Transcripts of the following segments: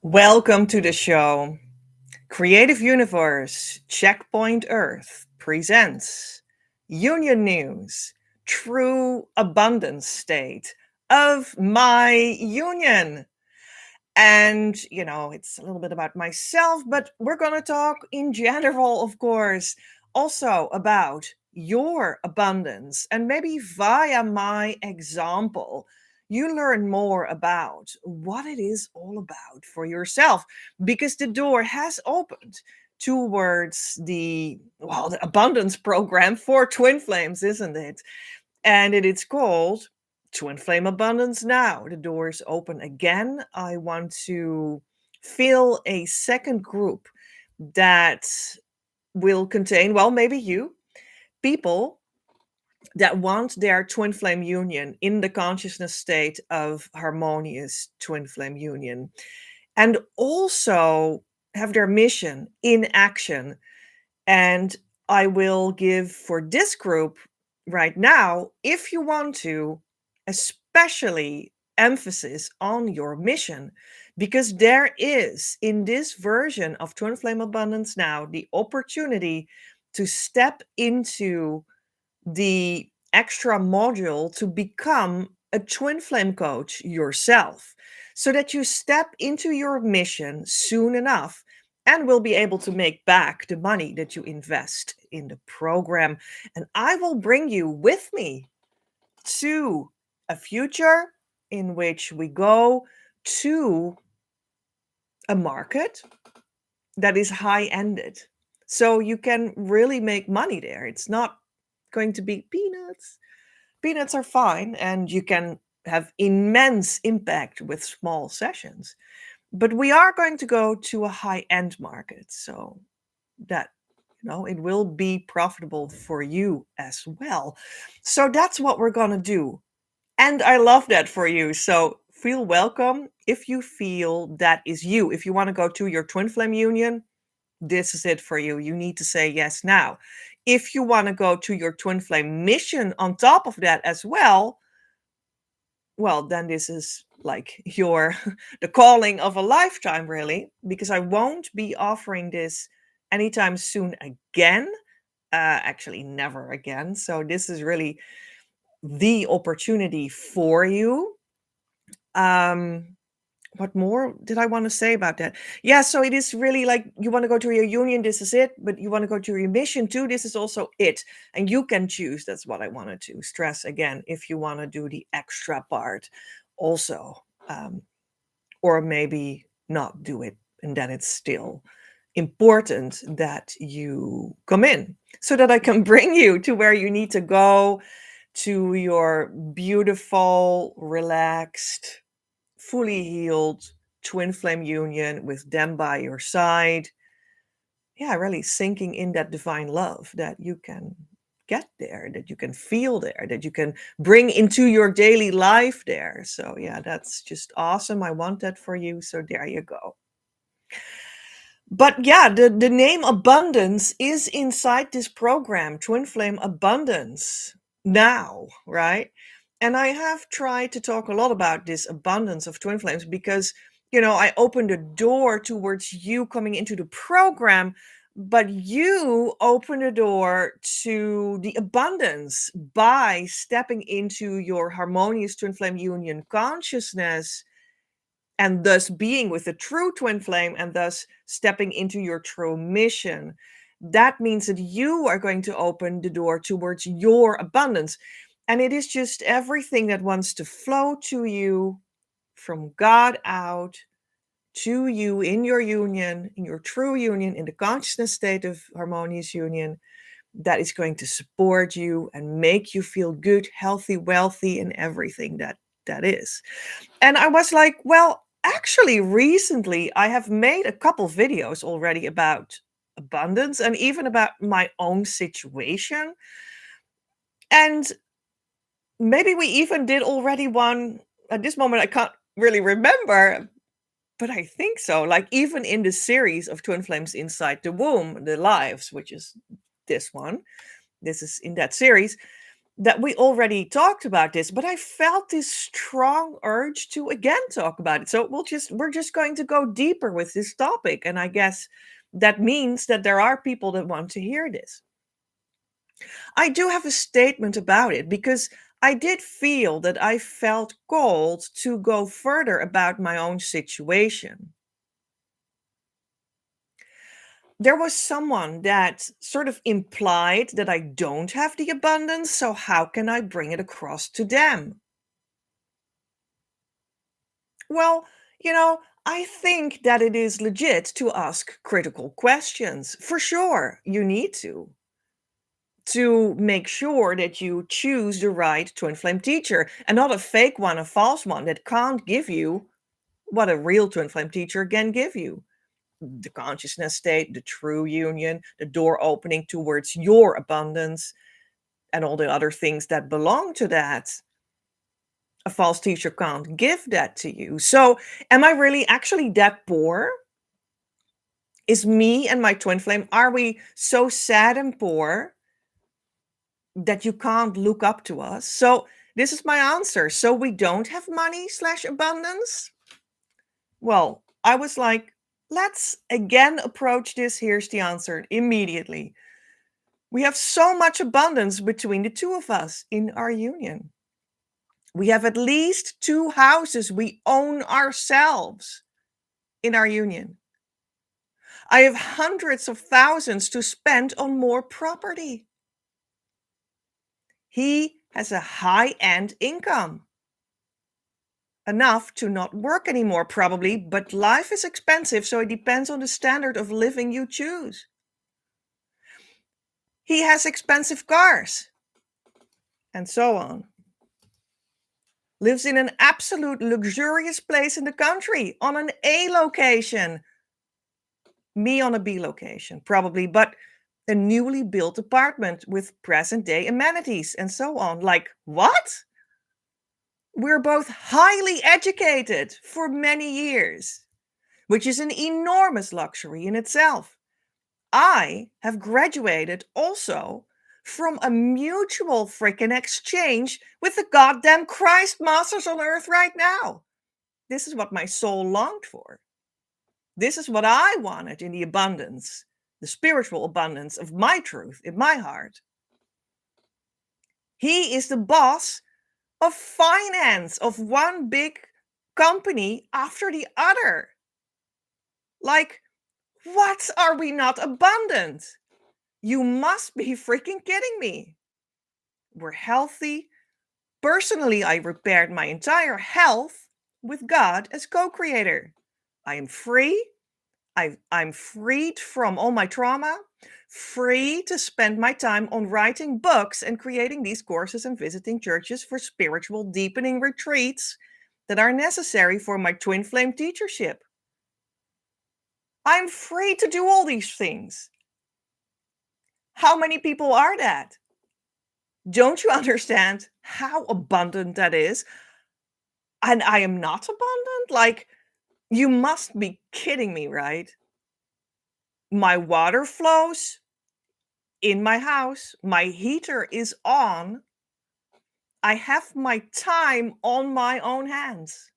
Welcome to the show. Creative Universe Checkpoint Earth presents Union News, True Abundance State of My Union. And, it's a little bit about myself, but we're going to talk in general, of course, also about your abundance. And maybe via my example, you learn more about what it is all about for yourself, because the door has opened towards the abundance program for Twin Flames, isn't it? And it is called Twin Flame Abundance Now. The door is open again. I want to fill a second group that will contain, well, maybe you, people that want their twin flame union in the consciousness state of harmonious twin flame union, and also have their mission in action. And I will give for this group right now, if you want to, especially emphasis on your mission, because there is in this version of Twin Flame Abundance Now the opportunity to step into the extra module to become a twin flame coach yourself, so that you step into your mission soon enough and will be able to make back the money that you invest in the program. And I will bring you with me to a future in which we go to a market that is high-ended. So you can really make money there. It's not going to be peanuts. Peanuts are fine, and you can have immense impact with small sessions. But we are going to go to a high-end market, so that it will be profitable for you as well. So that's what we're going to do. And I love that for you. So feel welcome if you feel that is you. If you want to go to your twin flame union, this is it for you. You need to say yes now. If you want to go to your twin flame mission on top of that as well, then this is like the calling of a lifetime, really, because I won't be offering this anytime soon again. Actually, never again. So this is really the opportunity for you. What more did I want to say about that? Yeah, so it is really like you want to go to your union, this is it, but you want to go to your mission too, this is also it. And you can choose. That's what I wanted to stress again, if you want to do the extra part also, or maybe not do it, and then it's still important that you come in so that I can bring you to where you need to go, to your beautiful, relaxed, fully healed twin flame union with them by your side. Yeah, really sinking in that divine love that you can get there, that you can feel there, that you can bring into your daily life there. So yeah, that's just awesome. I want that for you. So there you go. But yeah, the name abundance is inside this program, Twin Flame Abundance Now, right? And I have tried to talk a lot about this abundance of twin flames because, I opened the door towards you coming into the program, but you open the door to the abundance by stepping into your harmonious twin flame union consciousness, and thus being with the true twin flame, and thus stepping into your true mission. That means that you are going to open the door towards your abundance. And it is just everything that wants to flow to you from God out to you in your union, in your true union, in the consciousness state of harmonious union, that is going to support you and make you feel good, healthy, wealthy, and everything that is. And I was like, well, actually, recently I have made a couple videos already about abundance and even about my own situation. And maybe we even did already one. At this moment, I can't really remember, but I think so. Like even in the series of Twin Flames Inside the Womb, the lives, which is this one. This is in that series. that we already talked about this, but I felt this strong urge to again talk about it. So we're just going to go deeper with this topic. And I guess that means that there are people that want to hear this. I do have a statement about it because I did feel that I felt called to go further about my own situation. There was someone that sort of implied that I don't have the abundance, so how can I bring it across to them? Well, I think that it is legit to ask critical questions. For sure, you need to make sure that you choose the right twin flame teacher and not a fake one, a false one that can't give you what a real twin flame teacher can give you. The consciousness state, the true union, the door opening towards your abundance, and all the other things that belong to that. A false teacher can't give that to you. So, am I really actually that poor? Is me and my twin flame, are we so sad and poor that you can't look up to us? So, this is my answer. So, we don't have money slash abundance? Well, I was like, let's again approach this. Here's the answer immediately. We have so much abundance between the two of us in our union. We have at least 2 houses we own ourselves in our union. I have hundreds of thousands to spend on more property. He has a high-end income. Enough to not work anymore, probably, but life is expensive, so it depends on the standard of living you choose. He has expensive cars, and so on. Lives in an absolute luxurious place in the country, on an A location. Me on a B location, probably, but a newly built apartment with present day amenities and so on. Like, what? We're both highly educated for many years, which is an enormous luxury in itself. I have graduated also from a mutual freaking exchange with the goddamn Christ masters on earth right now. This is what my soul longed for. This is what I wanted in the abundance, the spiritual abundance of my truth in my heart. He is the boss of finance of one big company after the other. Like, what are we not abundant? You must be freaking kidding me. We're healthy. Personally, I repaired my entire health with God as co creator. I am free. I'm freed from all my trauma, free to spend my time on writing books and creating these courses and visiting churches for spiritual deepening retreats that are necessary for my twin flame teachership. I'm free to do all these things. How many people are that? Don't you understand how abundant that is? And I am not abundant? Like, you must be kidding me, right? My water flows in my house, my heater is on. I have my time on my own hands.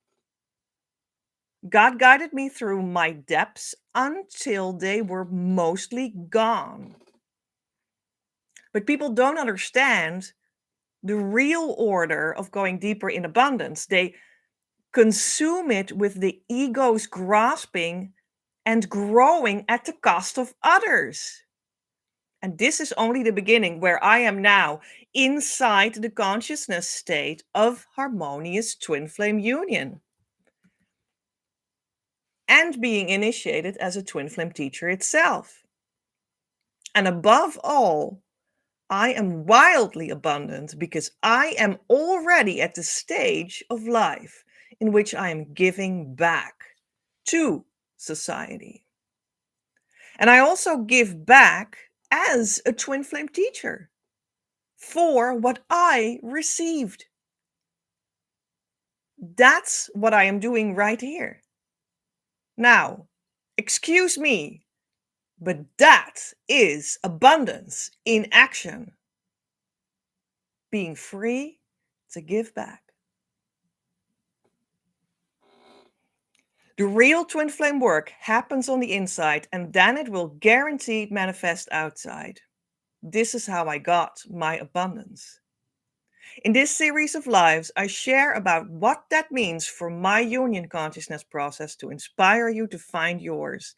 God guided me through my depths until they were mostly gone. But people don't understand the real order of going deeper in abundance. They consume it with the ego's grasping and growing at the cost of others. And this is only the beginning where I am now inside the consciousness state of harmonious twin flame union and being initiated as a twin flame teacher itself. And above all, I am wildly abundant because I am already at the stage of life in which I am giving back to society. And I also give back as a twin flame teacher for what I received. That's what I am doing right here. Now, excuse me, but that is abundance in action. being free to give back. The real twin flame work happens on the inside and then it will guaranteed manifest outside. This is how I got my abundance. In this series of lives, I share about what that means for my union consciousness process to inspire you to find yours.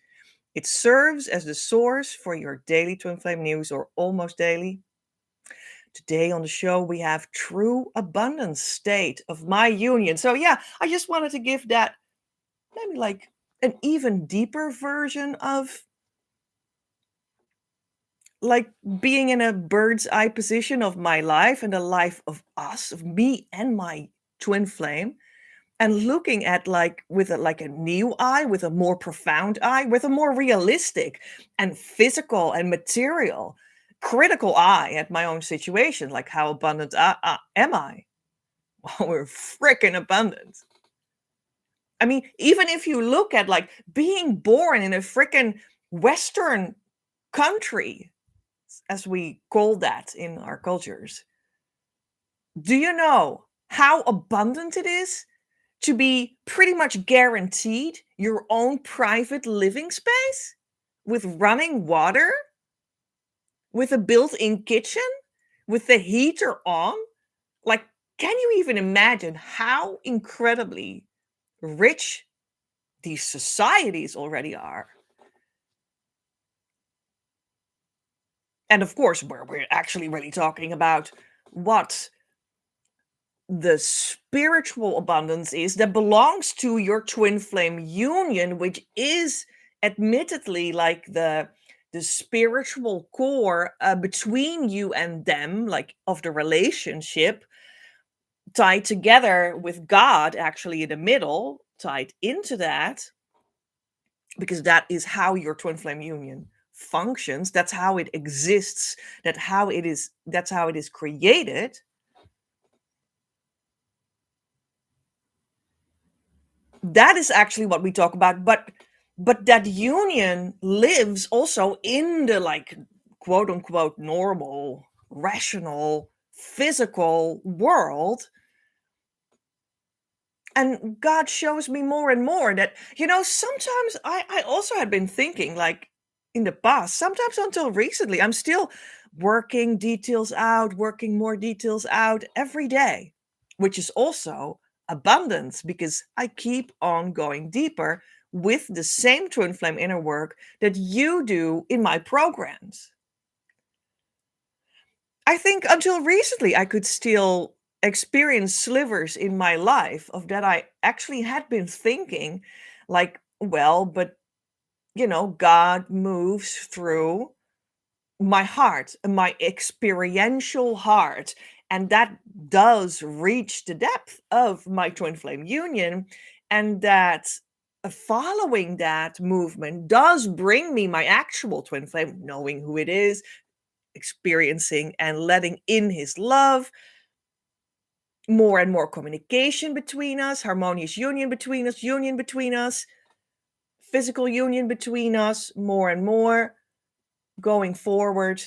It serves as the source for your daily twin flame news or almost daily. Today on the show, we have true abundance state of my union. So yeah, I just wanted to give that maybe like an even deeper version of like being in a bird's eye position of my life and the life of us, of me and my twin flame, and looking at like with a new eye, with a more profound eye, with a more realistic and physical and material critical eye at my own situation, like how abundant am I? Well, we're freaking abundant. I mean, even if you look at like being born in a freaking Western country, as we call that in our cultures, do you know how abundant it is to be pretty much guaranteed your own private living space with running water, with a built in kitchen, with the heater on? Like, can you even imagine how incredibly rich these societies already are? And of course, we're actually really talking about what the spiritual abundance is that belongs to your twin flame union, which is admittedly like the spiritual core between you and them, like of the relationship, tied together with God actually in the middle, tied into that, because that is how your twin flame union functions. That's how it exists. That's how it is created. That is actually what we talk about, but that union lives also in the like quote unquote normal, rational, physical world. And God shows me more and more that, sometimes I also had been thinking, like in the past, sometimes until recently, I'm still working details out, working more details out every day, which is also abundance because I keep on going deeper with the same twin flame inner work that you do in my programs. I think until recently, I could still experience slivers in my life of that I actually had been thinking, like, well, but God moves through my heart, my experiential heart, and that does reach the depth of my twin flame union, and that following that movement does bring me my actual twin flame, knowing who it is, experiencing and letting in his love, more and more communication between us, harmonious union between us, physical union between us, more and more going forward,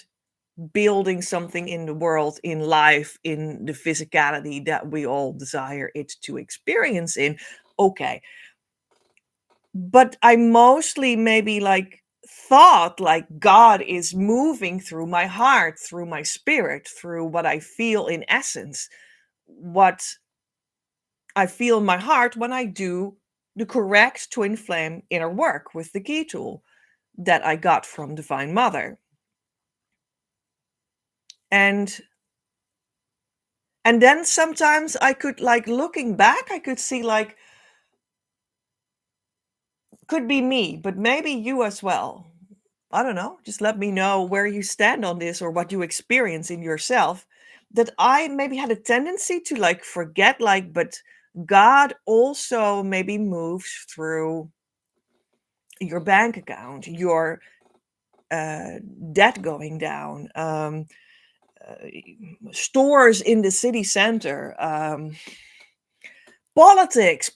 building something in the world, in life, in the physicality that we all desire it to experience in. Okay. But I mostly maybe like thought like God is moving through my heart, through my spirit, through what I feel in essence, what I feel in my heart when I do the correct twin flame inner work with the key tool that I got from Divine Mother. And then sometimes I could, like, looking back, I could see like, could be me, but maybe you as well. I don't know. Just let me know where you stand on this or what you experience in yourself. That I maybe had a tendency to like forget, like, but God also maybe moves through your bank account, your debt going down, uh, stores in the city center, politics,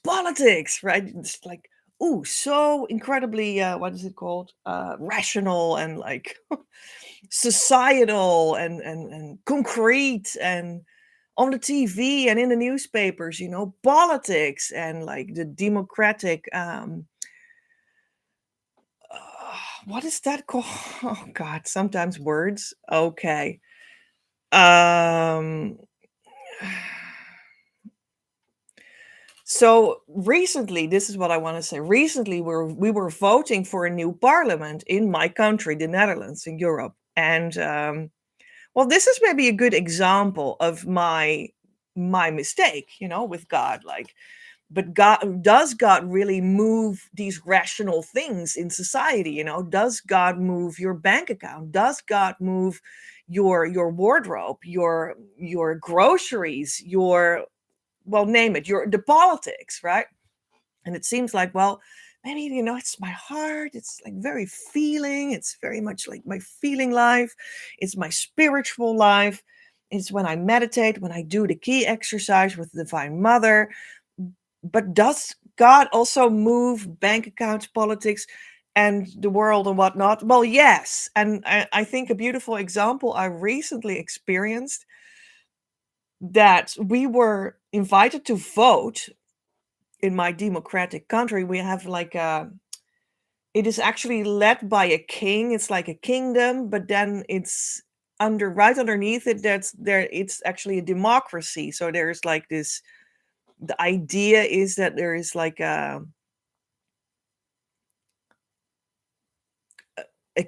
right? It's like, ooh, so incredibly, what is it called? Rational and like societal and concrete and on the TV and in the newspapers, you know, politics and like the democratic what is that called? Oh God, sometimes words. Okay. Um so recently, this is what I want to say. Recently we were voting for a new parliament in my country, the Netherlands, in Europe. And well, this is maybe a good example of my mistake, you know, with God. Like, but God, does God really move these rational things in society? You know, does God move your bank account? Does God move your wardrobe, your groceries, your, well, name it, your the politics, right? And it seems like, well, maybe, you know, it's my heart, it's like very feeling, it's very much like my feeling life, it's my spiritual life, it's when I meditate, when I do the key exercise with the Divine Mother. But does God also move bank accounts, politics, and the world and whatnot? Well, yes. And I think a beautiful example I recently experienced, that we were invited to vote in my democratic country. We have like a, it is actually led by a king. It's like a kingdom, but then it's under, right underneath it, that's there, it's actually a democracy. So there's like this, the idea is that there is like a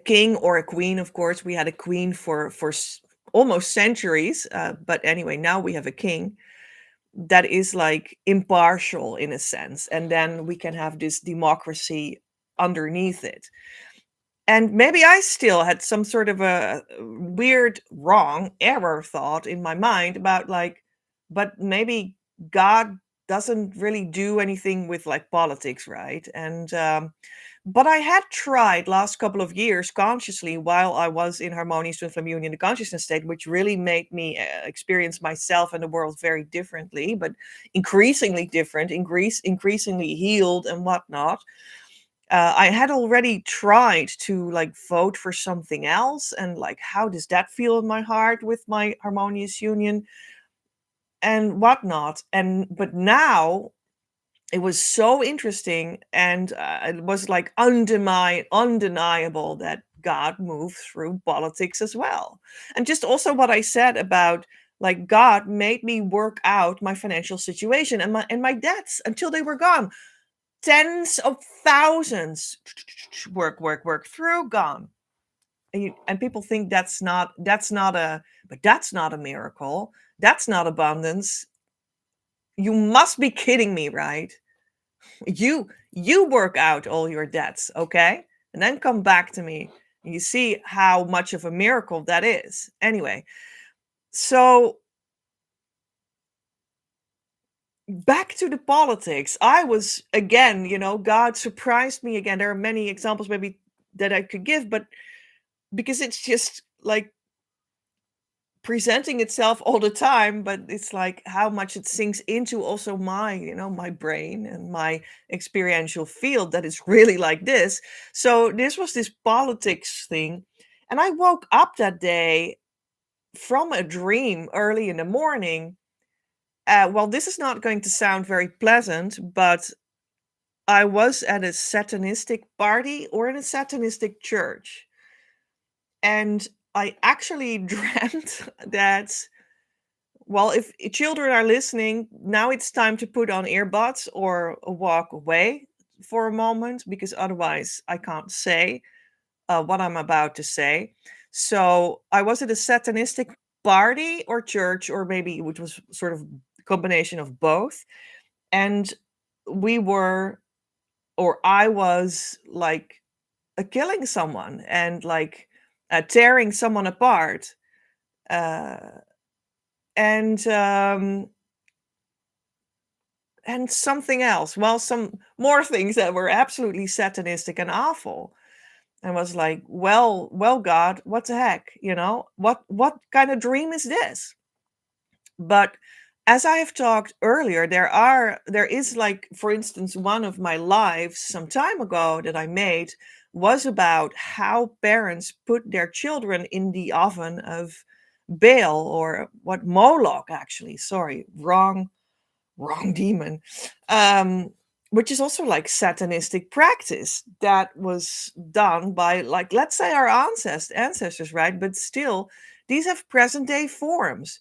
king or a queen. Of course, we had a queen for almost centuries, but anyway, now we have a king that is like impartial in a sense, and then we can have this democracy underneath it. And maybe I still had some sort of a weird, wrong, error thought in my mind about like, but maybe God doesn't really do anything with like politics, right? And but I had tried last couple of years consciously while I was in harmonious twin flame union, the consciousness state, which really made me experience myself and the world very differently, but increasingly different, increasingly healed and whatnot. I had already tried to like vote for something else, and like, how does that feel in my heart with my harmonious union and whatnot? And but now it was so interesting, and it was like undeniable that God moved through politics as well. And just also what I said about like God made me work out my financial situation and my debts until they were gone. Tens of thousands, work through, gone. And people think that's not a, but that's not a miracle, that's not abundance. You must be kidding me, right? You work out all your debts, okay, and then come back to me and you see how much of a miracle that is. Anyway, so back to the politics. I was, again, you know, God surprised me again. There are many examples maybe that I could give, but because it's just like presenting itself all the time, but it's like how much it sinks into also my, you know, my brain and my experiential field, that is really like this. So this was this politics thing. And I woke up that day from a dream early in the morning. Well, this is not going to sound very pleasant, but I was at a satanistic party or in a satanistic church. And I actually dreamt that, well, if children are listening, now it's time to put on earbuds or walk away for a moment, because otherwise I can't say what I'm about to say. So I was at a satanistic party or church, or maybe which was sort of a combination of both. And we were, or I was like killing someone and like tearing someone apart. Uh, and and something else. Well, some more things that were absolutely satanistic and awful. And was like, well, God, what the heck? You know, what kind of dream is this? But as I have talked earlier, there is like, for instance, one of my lives some time ago that I made was about how parents put their children in the oven of Baal, or what, Moloch, actually. Sorry, wrong demon. Um, which is also like satanistic practice that was done by, like, let's say our ancestors, right? But still, these have present day forms.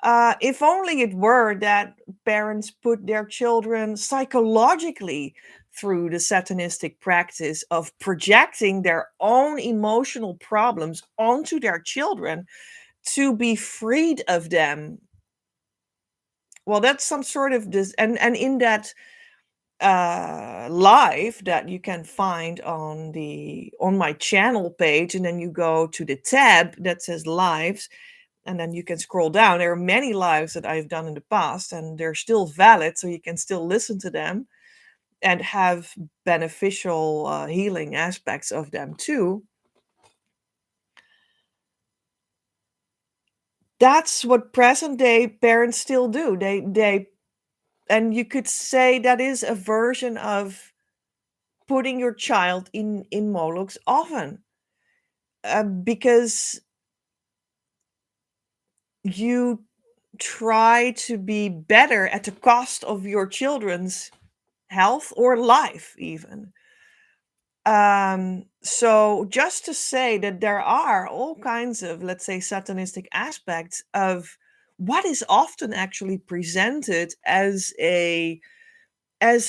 If only it were that parents put their children psychologically through the satanistic practice of projecting their own emotional problems onto their children to be freed of them. Well, that's some sort of this, and in that live that you can find on my channel page, and then you go to the tab that says lives, and then you can scroll down. There are many lives that I've done in the past, and they're still valid, so you can still listen to them and have beneficial healing aspects of them too. That's what present day parents still do. They and you could say that is a version of putting your child in Moloch's oven, because you try to be better at the cost of your children's health or life, even. So just to say that there are all kinds of, let's say, satanistic aspects of what is often actually presented as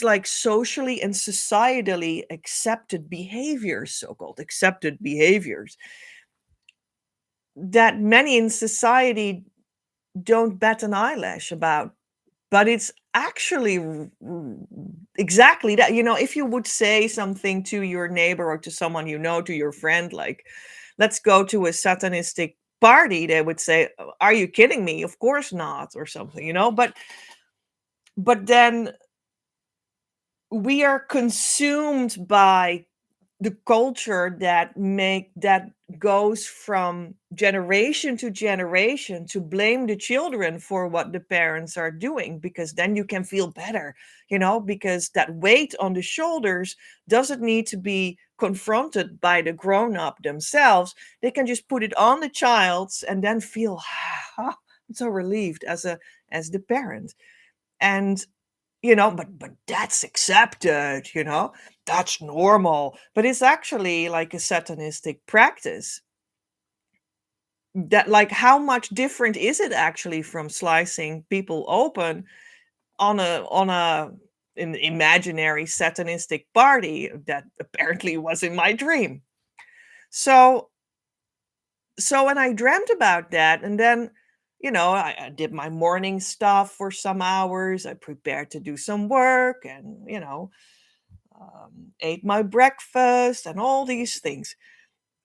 like socially and societally accepted behaviors, so-called accepted behaviors, that many in society don't bat an eyelash about. But it's actually exactly that. If you would say something to your neighbor or to someone to your friend, like, let's go to a satanistic party, they would say, are you kidding me? Of course not, or something, but then we are consumed by the culture that goes from generation to generation to blame the children for what the parents are doing, because then you can feel better, because that weight on the shoulders doesn't need to be confronted by the grown up themselves. They can just put it on the child's and then feel I'm so relieved as the parent. And but that's accepted, that's normal. But it's actually like a satanistic practice. That, like, how much different is it actually from slicing people open on a an imaginary satanistic party that apparently was in my dream? So when I dreamt about that, and then I did my morning stuff for some hours. I prepared to do some work, and ate my breakfast and all these things.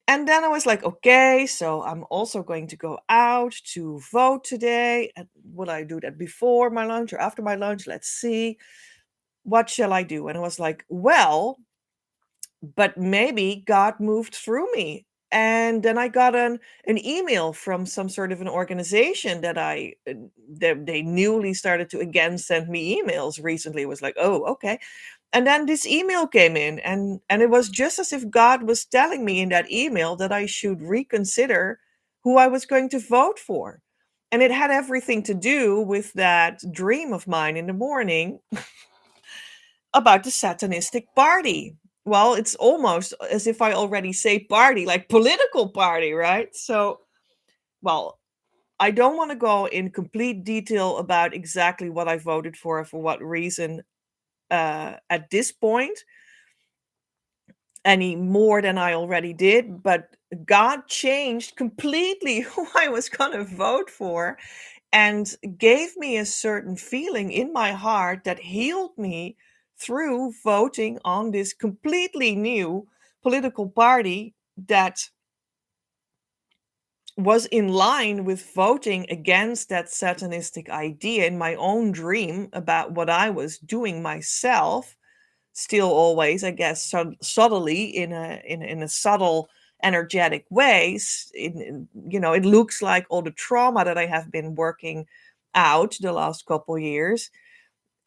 And then I was like, okay, so I'm also going to go out to vote today. And will I do that before my lunch or after my lunch? Let's see. What shall I do? And I was like, well, but maybe God moved through me. And then I got an email from some sort of an organization that they newly started to again send me emails recently. It was like, oh, okay. And then this email came in, and it was just as if God was telling me in that email that I should reconsider who I was going to vote for. And it had everything to do with that dream of mine in the morning about the satanistic party. Well, it's almost as if I already say party, like political party, right? So, well, I don't want to go in complete detail about exactly what I voted for what reason, at this point, any more than I already did. But God changed completely who I was going to vote for, and gave me a certain feeling in my heart that healed me through voting on this completely new political party that was in line with voting against that satanistic idea in my own dream about what I was doing myself, still always, I guess, subtly, in a subtle energetic ways. It looks like all the trauma that I have been working out the last couple years,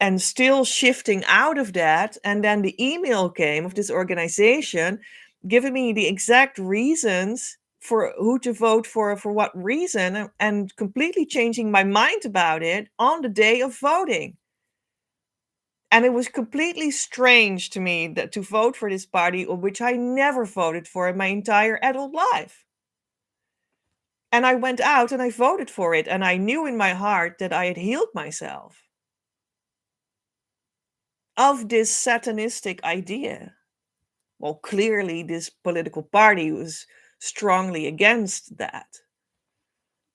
and still shifting out of that. And then the email came of this organization giving me the exact reasons for who to vote for what reason, and completely changing my mind about it on the day of voting. And it was completely strange to me that to vote for this party, of which I never voted for in my entire adult life. And I went out and I voted for it, and I knew in my heart that I had healed myself of this satanistic idea. Well, clearly, this political party was strongly against that.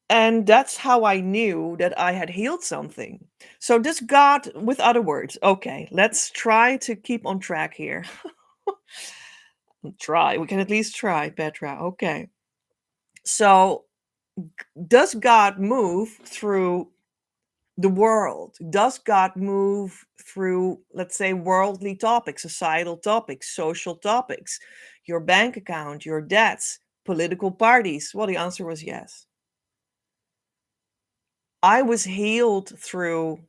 And that's how I knew that I had healed something. So, does God, with other words, okay, let's try to keep on track here. Try, we can at least try, Petra. Okay. So, does God move through the world? Does God move through, let's say, worldly topics, societal topics, social topics, your bank account, your debts, political parties? Well, the answer was yes. I was healed through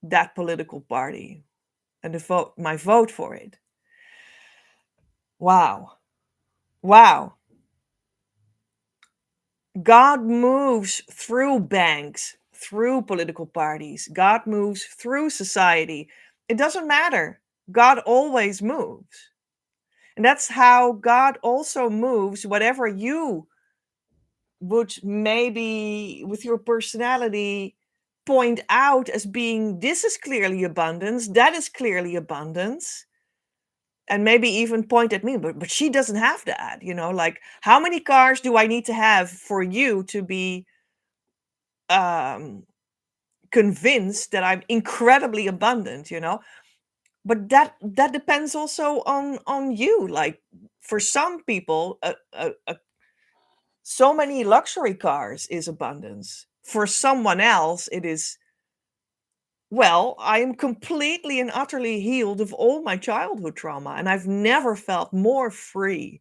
that political party and my vote for it. Wow. Wow. God moves through banks, through political parties. God moves through society. It doesn't matter. God always moves. And that's how God also moves whatever you would maybe with your personality point out as being this is clearly abundance, that is clearly abundance, and maybe even point at me, but she doesn't have that, like how many cars do I need to have for you to be um convinced that I'm incredibly abundant. But that depends also on you. Like for some people, so many luxury cars is abundance. For someone else, it is, well, I am completely and utterly healed of all my childhood trauma, and I've never felt more free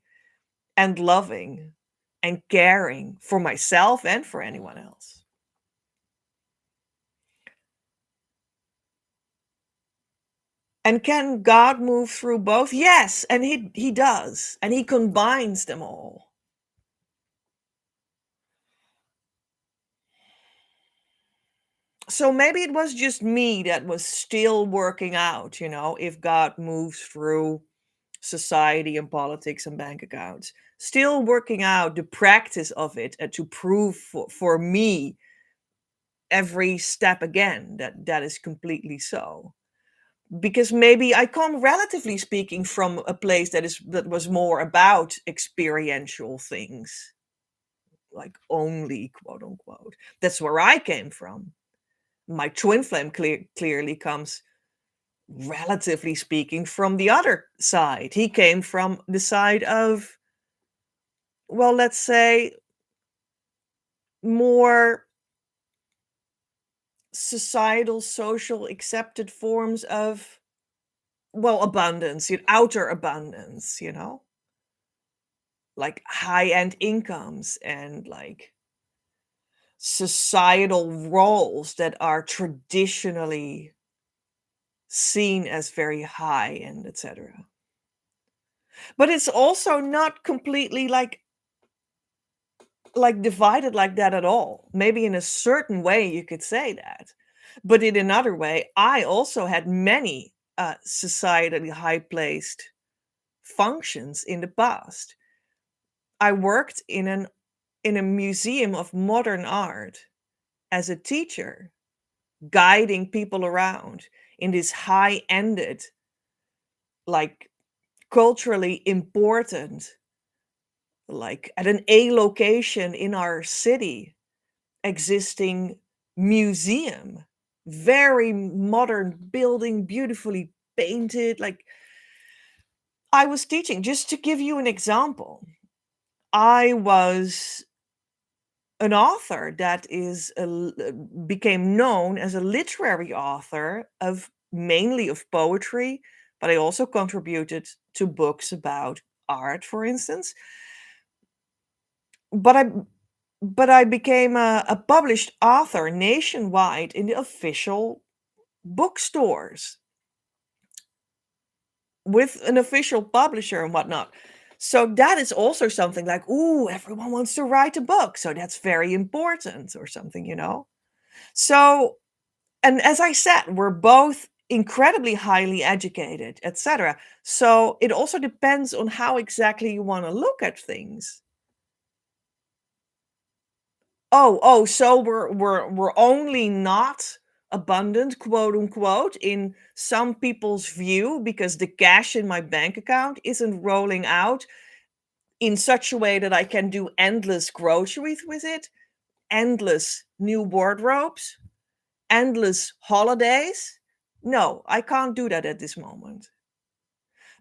and loving and caring for myself and for anyone else. And can God move through both? Yes, and he does, and he combines them all. So maybe it was just me that was still working out, if God moves through society and politics and bank accounts, still working out the practice of it, and to prove for me every step again that is completely so. Because maybe I come, relatively speaking, from a place that was more about experiential things, like only quote unquote. That's where I came from. My twin flame clearly comes, relatively speaking, from the other side. He came from the side of, well, let's say, more societal, social, accepted forms of, well, abundance, outer abundance, like high end incomes and like societal roles that are traditionally seen as very high and etc. But it's also not completely like divided like that at all. Maybe in a certain way you could say that. But in another way, I also had many societally high placed functions in the past. I worked in a museum of modern art as a teacher, guiding people around in this high-ended, like culturally important, like at an A location in our city, existing museum. Very modern building, beautifully painted. Like I was teaching, just to give you an example. I was an author that became known as a literary author of mainly of poetry, but I also contributed to books about art, for instance. But I became a published author nationwide in the official bookstores with an official publisher and whatnot. So that is also something like, ooh, everyone wants to write a book. So that's very important or something, you know? So, and as I said, we're both incredibly highly educated, etc. So it also depends on how exactly you want to look at things. So we're only not abundant, quote unquote, in some people's view because the cash in my bank account isn't rolling out in such a way that I can do endless groceries with it, endless new wardrobes, endless holidays. No, I can't do that at this moment.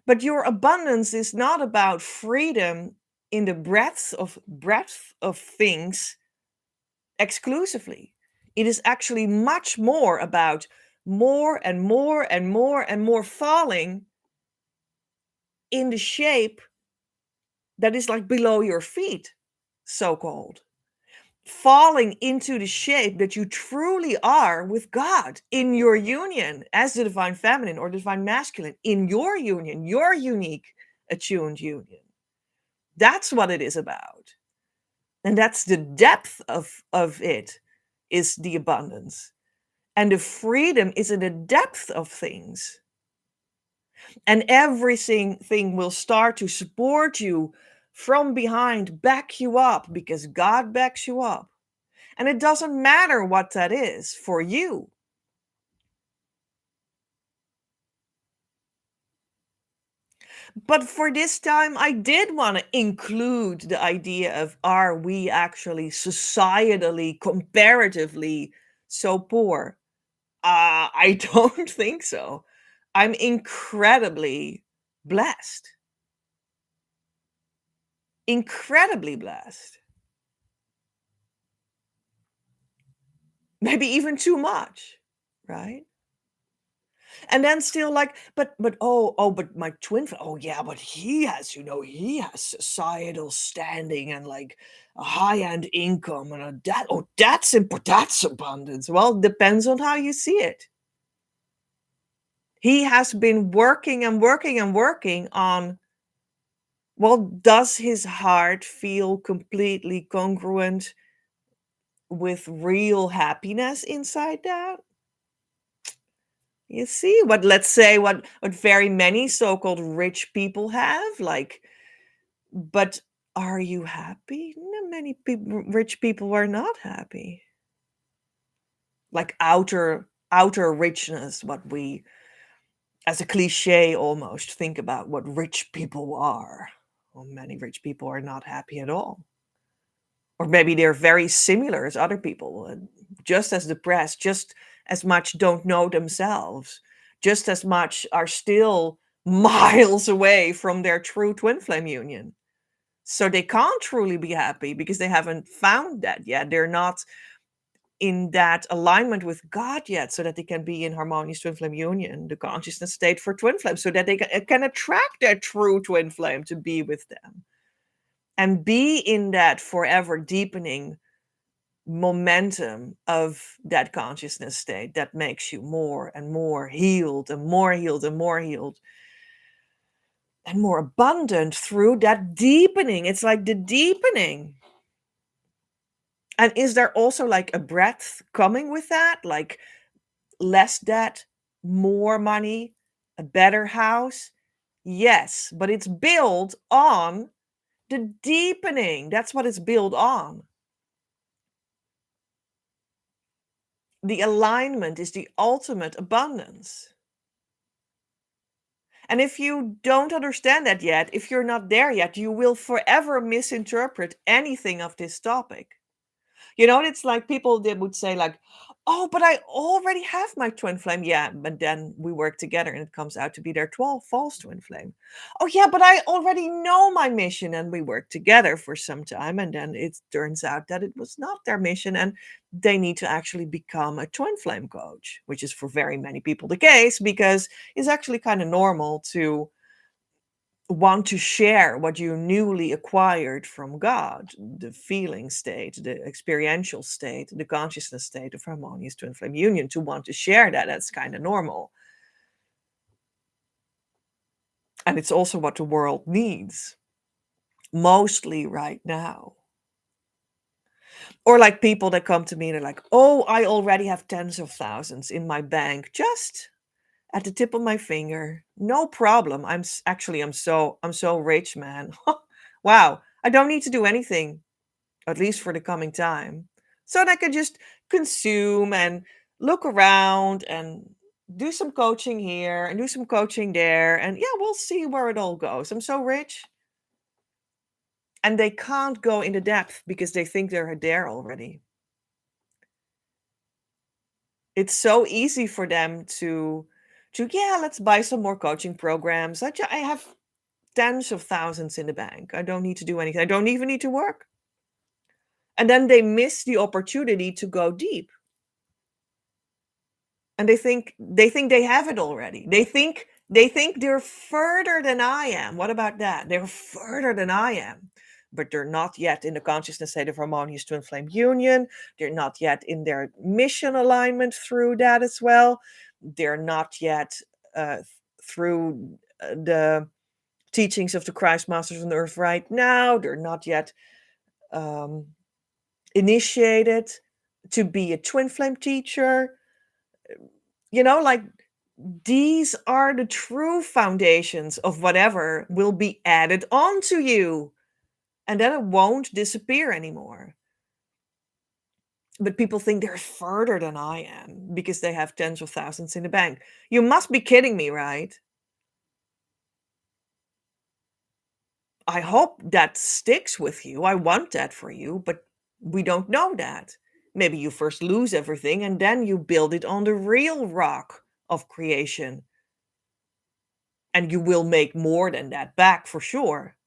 But your abundance is not about freedom in the breadth of things exclusively. It is actually much more about more and more and more and more falling in the shape that is like below your feet, so called. Falling into the shape that you truly are with God in your union as the divine feminine or divine masculine, in your union, your unique attuned union. That's what it is about. And that's the depth of it, is the abundance. And the freedom is in the depth of things. And everything will start to support you from behind, back you up because God backs you up. And it doesn't matter what that is for you. But for this time, I did want to include the idea of, are we actually societally, comparatively so poor? I don't think so. I'm incredibly blessed. Incredibly blessed. Maybe even too much, right? And then still like, but my oh yeah, but he has, he has societal standing and like a high-end income and that's abundance. Well, depends on how you see it. He has been working and working and working on, well, does his heart feel completely congruent with real happiness inside that? You see what, let's say, what very many so-called rich people have, like, but are you happy? No, many people, rich people are not happy. Like outer richness, what we, as a cliche almost, think about what rich people are. Well, many rich people are not happy at all. Or maybe they're very similar as other people, just as depressed, just as much don't know themselves, just as much are still miles away from their true twin flame union. So they can't truly be happy because they haven't found that yet. They're not in that alignment with God yet, so that they can be in harmonious twin flame union, the consciousness state for twin flame, so that they can attract their true twin flame to be with them and be in that forever deepening momentum of that consciousness state that makes you more and more healed and more healed and more healed and more abundant through that deepening. It's like the deepening. And is there also like a breadth coming with that? Like less debt, more money, a better house? Yes, but it's built on the deepening. That's what it's built on. The alignment is the ultimate abundance. And if you don't understand that yet, if you're not there yet, you will forever misinterpret anything of this topic. It's like people that would say like, "Oh, but I already have my twin flame." Yeah, but then we work together and it comes out to be their 12 false twin flame. "Oh yeah, but I already know my mission," and we work together for some time and then it turns out that it was not their mission and they need to actually become a twin flame coach, which is for very many people the case because it's actually kind of normal to want to share what you newly acquired from God, the feeling state, the experiential state, the consciousness state of harmonious twin flame union, to want to share that. That's kind of normal. And it's also what the world needs. mostly right now. Or like people that come to me and they're like, oh, I already have tens of thousands in my bank, just at the tip of my finger. No problem. I'm so rich, man. Wow. I don't need to do anything, at least for the coming time. So that I can just consume and look around and do some coaching here and do some coaching there. And yeah, we'll see where it all goes. I'm so rich. And they can't go into depth because they think they're there already. It's so easy for them to yeah, let's buy some more coaching programs. I have tens of thousands in the bank. I don't need to do anything. I don't even need to work. And then they miss the opportunity to go deep. And they think they have it already. They think they're further than I am. What about that? They're further than I am. But they're not yet in the consciousness state of harmonious twin flame union. They're not yet in their mission alignment through that as well. They're not yet uh, through the teachings of the Christ Masters on Earth right now. They're not yet um, initiated to be a twin flame teacher. Like these are the true foundations of whatever will be added onto you. And then it won't disappear anymore. But people think they're further than I am because they have tens of thousands in the bank. You must be kidding me, right? I hope that sticks with you. I want that for you, but we don't know that. Maybe you first lose everything and then you build it on the real rock of creation. And you will make more than that back for sure.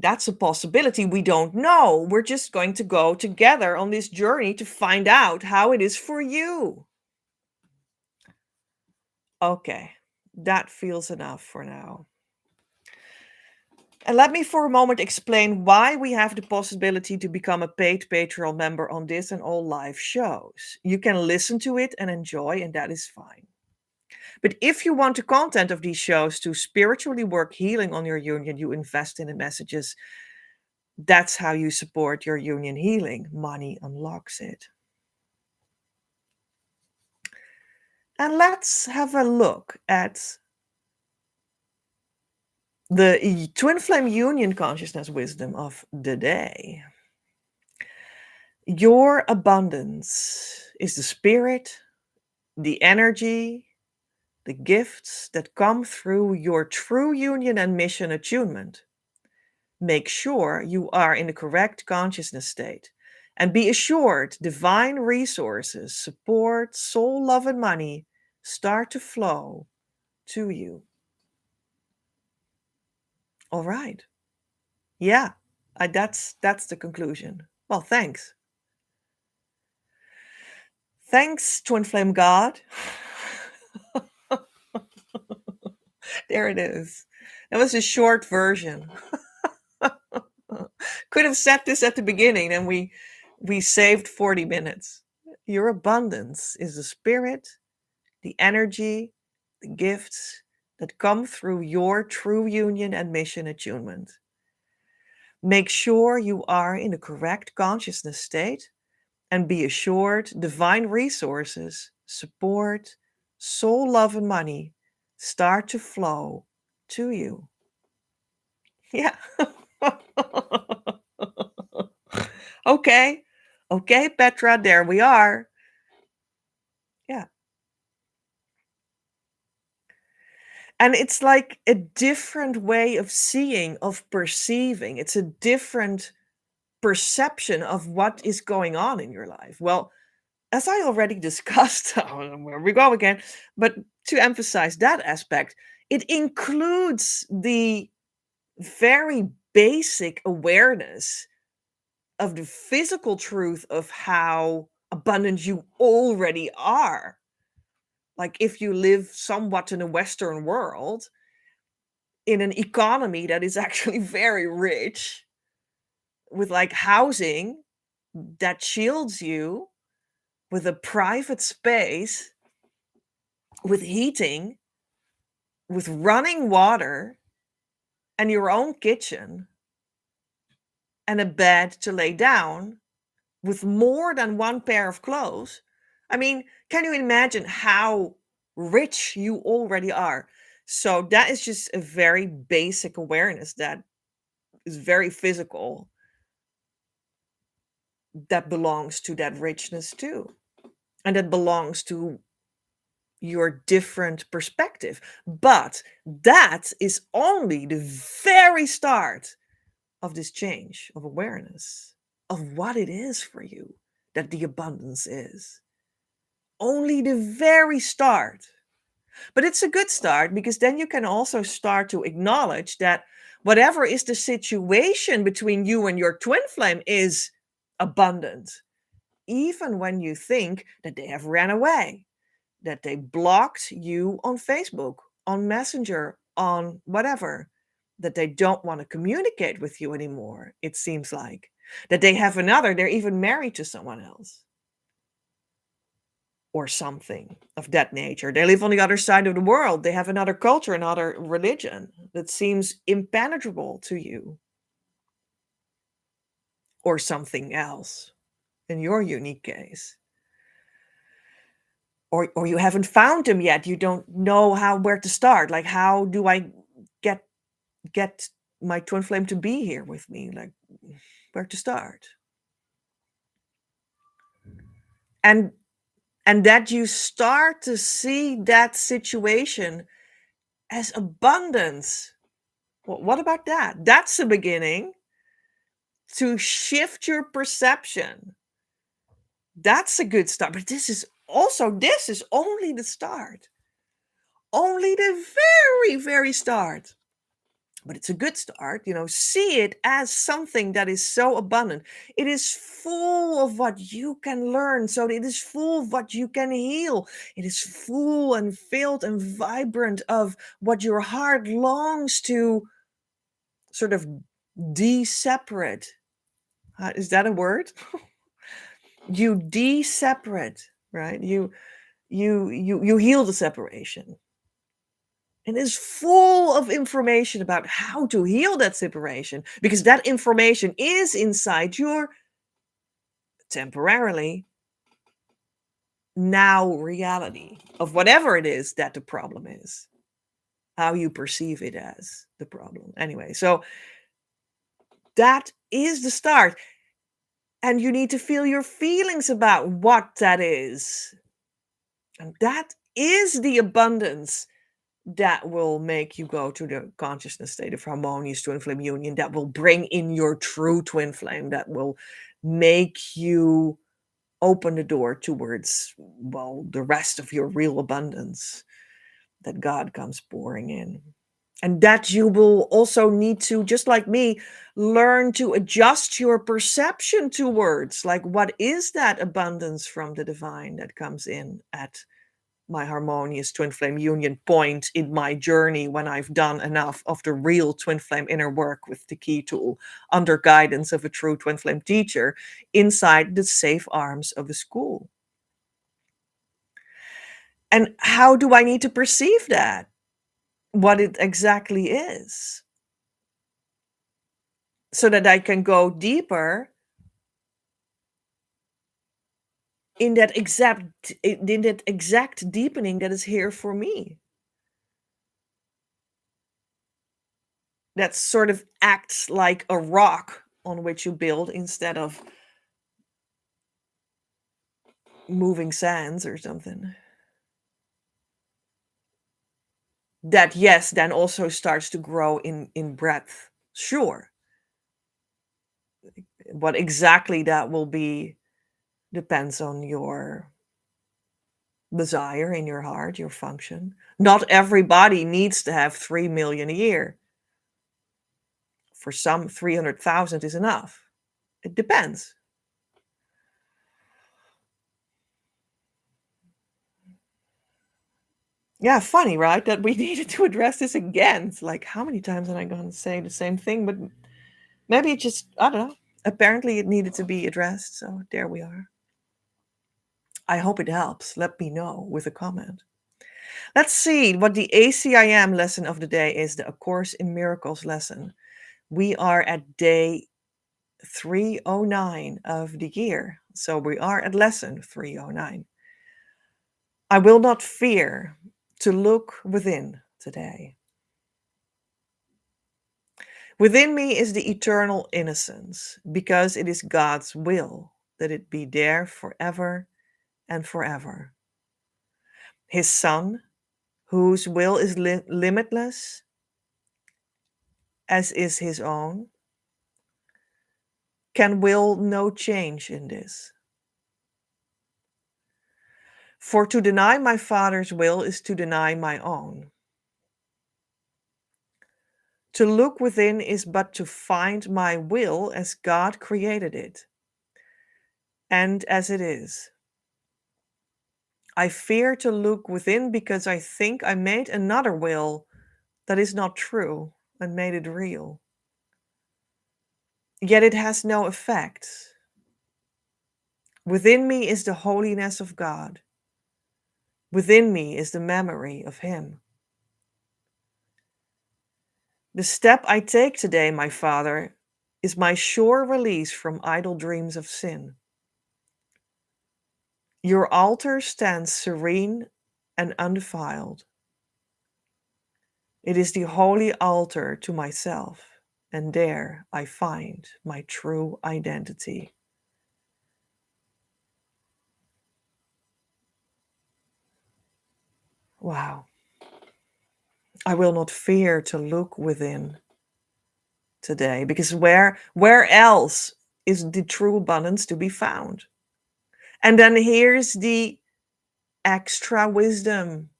That's a possibility. We don't know. We're just going to go together on this journey to find out how it is for you. Okay, that feels enough for now. And let me for a moment explain why we have the possibility to become a paid Patreon member on this and all live shows. You can listen to it and enjoy, and that is fine. But if you want the content of these shows to spiritually work healing on your union, you invest in the messages. That's how you support your union healing. Money unlocks it. And let's have a look at the twin flame union consciousness wisdom of the day. Your abundance is the spirit, the energy, the gifts that come through your true union and mission attunement. Make sure you are in the correct consciousness state. And be assured divine resources, support, soul, love, and money start to flow to you. All right. Yeah, that's the conclusion. Well, thanks. Thanks, Twin Flame God. There it is. That was a short version. Could have set this at the beginning and we saved 40 minutes. Your abundance is the spirit, the energy, the gifts that come through your true union and mission attunement. Make sure you are in the correct consciousness state and be assured divine resources, support, soul, love, and money start to flow to you. Yeah. Okay. Okay, Petra, there we are. Yeah. And it's like a different way of seeing, of perceiving. It's a different perception of what is going on in your life. Well, as I already discussed, where we go again, but to emphasize that aspect, it includes the very basic awareness of the physical truth of how abundant you already are. Like if you live somewhat in a Western world, in an economy that is actually very rich, with like housing that shields you, with a private space, with heating, with running water, and your own kitchen and a bed to lay down with more than one pair of clothes. I mean, can you imagine how rich you already are? So that is just a very basic awareness that is very physical, that belongs to that richness too. And that belongs to your different perspective. But that is only the very start of this change of awareness of what it is for you that the abundance is. Only the very start. But it's a good start because then you can also start to acknowledge that whatever is the situation between you and your twin flame is abundant, even when you think that they have ran away, that they blocked you on Facebook, on Messenger, on whatever, that they don't want to communicate with you anymore, it seems like. That they have another, they're even married to someone else or something of that nature. They live on the other side of the world. They have another culture, another religion that seems impenetrable to you or something else in your unique case. Or you haven't found them yet. You don't know where to start. Like, how do I get get my twin flame to be here with me? Like, where to start? And that you start to see that situation as abundance. Well, what about that? That's the beginning to shift your perception. That's a good start. But this is only the start. Only the very, very start. But it's a good start. See it as something that is so abundant. It is full of what you can learn. So it is full of what you can heal. It is full and filled and vibrant of what your heart longs to sort of de-separate. Is that a word? You de-separate, right? You heal the separation. And is full of information about how to heal that separation, because that information is inside your temporarily now reality of whatever it is that the problem is, how you perceive it as the problem. Anyway, so that is the start. And you need to feel your feelings about what that is. And that is the abundance that will make you go to the consciousness state of harmonious twin flame union, that will bring in your true twin flame, that will make you open the door towards, well, the rest of your real abundance that God comes pouring in. And that you will also need to, just like me, learn to adjust your perception towards, like, what is that abundance from the divine that comes in at my harmonious twin flame union point in my journey, when I've done enough of the real twin flame inner work with the key tool under guidance of a true twin flame teacher inside the safe arms of a school. And how do I need to perceive that? What it exactly is, so that I can go deeper in that exact deepening that is here for me. That sort of acts like a rock on which you build instead of moving sands or something. That, yes, then also starts to grow in breadth. Sure. What exactly that will be depends on your desire in your heart, your function. Not everybody needs to have 3 million a year. For some, 300,000 is enough. It depends. Yeah, funny, right? That we needed to address this again. It's like, how many times am I going to say the same thing? But maybe it just, I don't know. Apparently it needed to be addressed. So there we are. I hope it helps. Let me know with a comment. Let's see what the ACIM lesson of the day is, the A Course in Miracles lesson. We are at day 309 of the year. So we are at lesson 309. I will not fear to look within today. Within me is the eternal innocence, because it is God's will that it be there forever and forever. His Son, whose will is limitless, as is his own, can will no change in this. For to deny my Father's will is to deny my own. To look within is but to find my will as God created it, and as it is. I fear to look within because I think I made another will that is not true and made it real. Yet it has no effect. Within me is the holiness of God. Within me is the memory of Him. The step I take today, my Father, is my sure release from idle dreams of sin. Your altar stands serene and undefiled. It is the holy altar to myself, and there I find my true identity. Wow. I will not fear to look within today, because where else is the true abundance to be found? And then here's the extra wisdom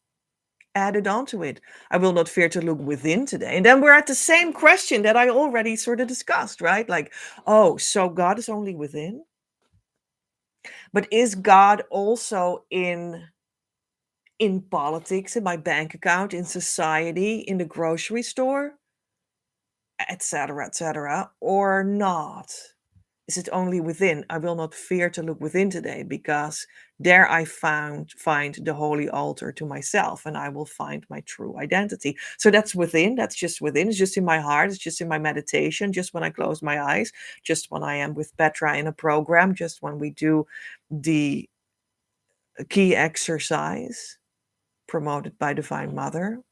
added onto it. I will not fear to look within today. And then we're at the same question that I already sort of discussed, right? Like, oh, so God is only within? But is God also in politics, in my bank account, in society, in the grocery store, etc., or not? Is it only within? I will not fear to look within today, because there I find the holy altar to myself, and I will find my true identity. So that's within. That's just within. It's just in my heart. It's just in my meditation. Just when I close my eyes. Just when I am with Petra in a program. Just when we do the key exercise promoted by Divine Mother,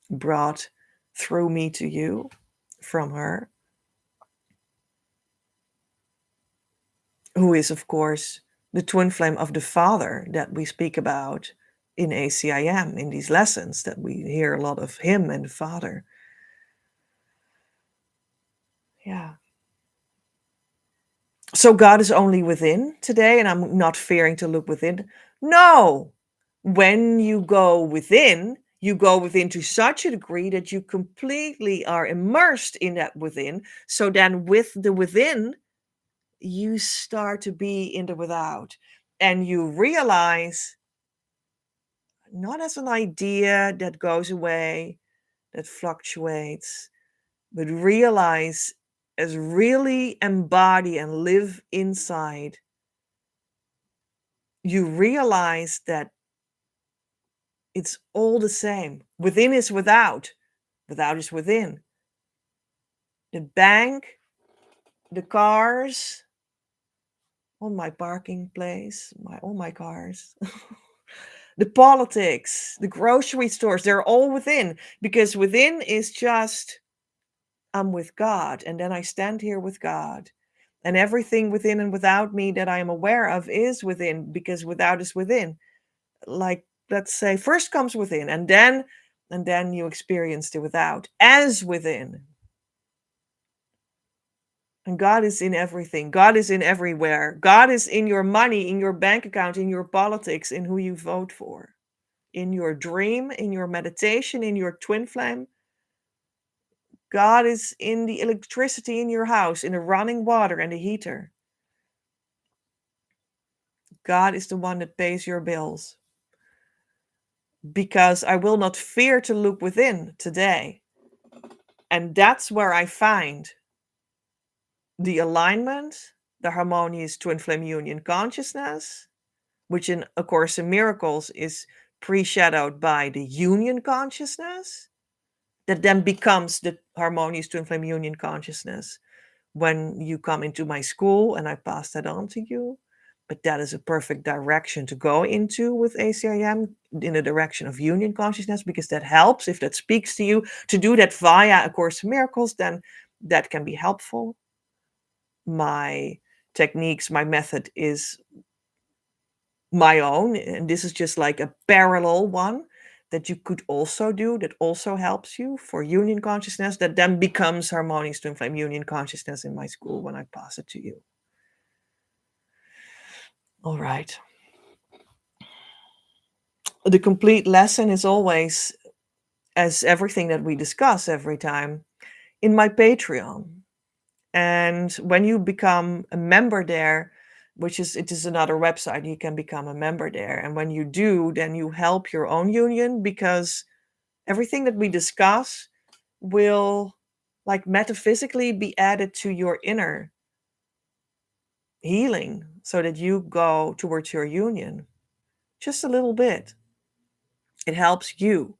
brought through me to you from her, who is, of course, the twin flame of the Father that we speak about in ACIM, in these lessons that we hear a lot of Him and the Father. Yeah. So God is only within today, and I'm not fearing to look within. No. When you go within to such a degree that you completely are immersed in that within. So then with the within, you start to be in the without, and you realize, not as an idea that goes away, that fluctuates, but realize as really embody and live inside. You realize that it's all the same. Within is without, without is within. The bank, the cars, on my parking place, all my cars, the politics, the grocery stores, they're all within, because within is just, I'm with God, and then I stand here with God. And everything within and without me that I am aware of is within, because without is within. Like, let's say, first comes within, and then you experience the without as within. And God is in everything. God is in everywhere. God is in your money, in your bank account, in your politics, in who you vote for, in your dream, in your meditation, in your twin flame. God is in the electricity in your house, in the running water and the heater. God is the one that pays your bills. Because I will not fear to look within today. And that's where I find the alignment, the harmonious twin flame union consciousness, which in A Course in Miracles is pre-shadowed by the union consciousness that then becomes the harmonious twin flame union consciousness when you come into my school and I pass that on to you. But that is a perfect direction to go into with ACIM, in the direction of union consciousness, because that helps. If that speaks to you, to do that via A Course in Miracles, then that can be helpful. My techniques, my method is my own, and this is just like a parallel one that you could also do, that also helps you for union consciousness, that then becomes harmonious twin flame union consciousness in my school when I pass it to you. All right. The complete lesson is always, as everything that we discuss every time, in my Patreon. And when you become a member there, it is another website, you can become a member there. And when you do, then you help your own union, because everything that we discuss will, like, metaphysically be added to your inner healing so that you go towards your union just a little bit. It helps you.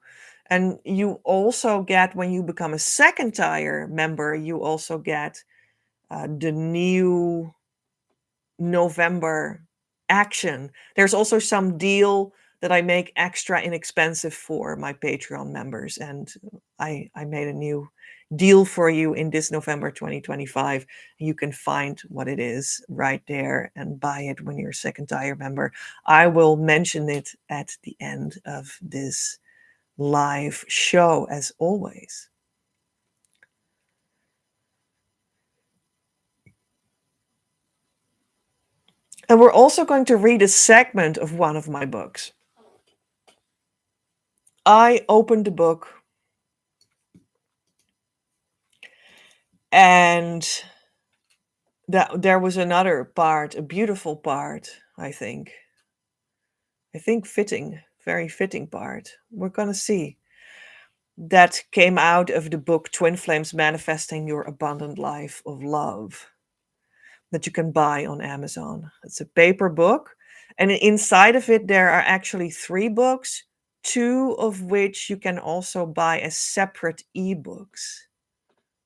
And you also get, when you become a second tier member, you also get the new November action. There's also some deal that I make extra inexpensive for my Patreon members. And I made a new deal for you in this November 2025. You can find what it is right there and buy it when you're a second tier member. I will mention it at the end of this live show, as always. And we're also going to read a segment of one of my books. I opened the book and there was another part, a beautiful part, I think fitting, very fitting part. We're going to see. That came out of the book Twin Flames Manifesting Your Abundant Life of Love, that you can buy on Amazon. It's a paper book, and inside of it there are actually 3 books, 2 of which you can also buy as separate ebooks.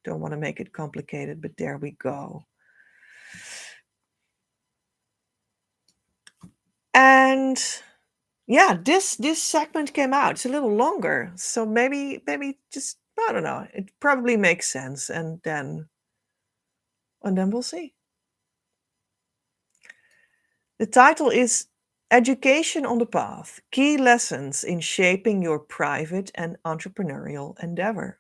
Don't want to make it complicated, but there we go. And yeah, this segment came out. It's a little longer, so maybe just, I don't know. It probably makes sense, and then we'll see. The title is Education on the Path: Key Lessons in Shaping Your Private and Entrepreneurial Endeavor.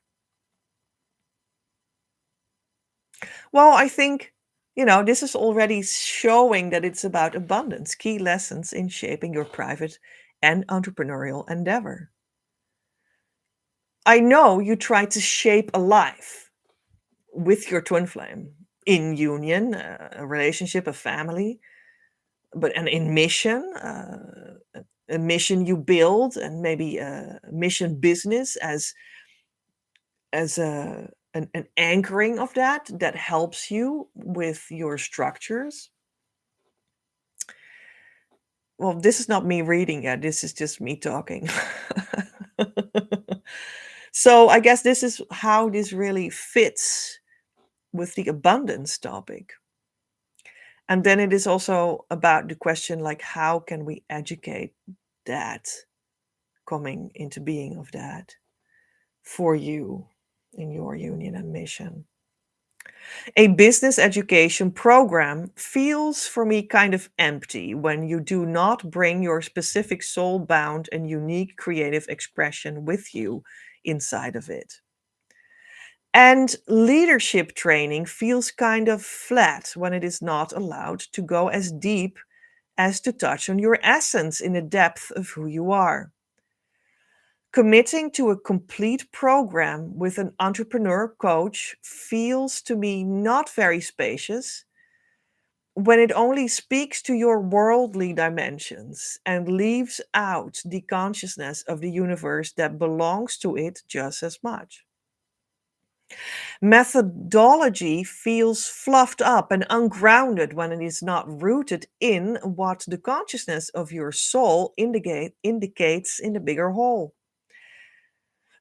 Well, I think, this is already showing that it's about abundance. Key lessons in shaping your private and entrepreneurial endeavor. I know you try to shape a life with your twin flame in union, a relationship, a family, and in mission, a mission you build, and maybe a mission business as an anchoring of that helps you with your structures. Well, this is not me reading it. This is just me talking. So I guess this is how this really fits with the abundance topic. And then it is also about the question, like, how can we educate that coming into being of that for you in your union and mission? A business education program feels for me kind of empty when you do not bring your specific soul-bound and unique creative expression with you inside of it. And leadership training feels kind of flat when it is not allowed to go as deep as to touch on your essence in the depth of who you are. Committing to a complete program with an entrepreneur coach feels to me not very spacious when it only speaks to your worldly dimensions and leaves out the consciousness of the universe that belongs to it just as much. Methodology feels fluffed up and ungrounded when it is not rooted in what the consciousness of your soul indicates in the bigger whole.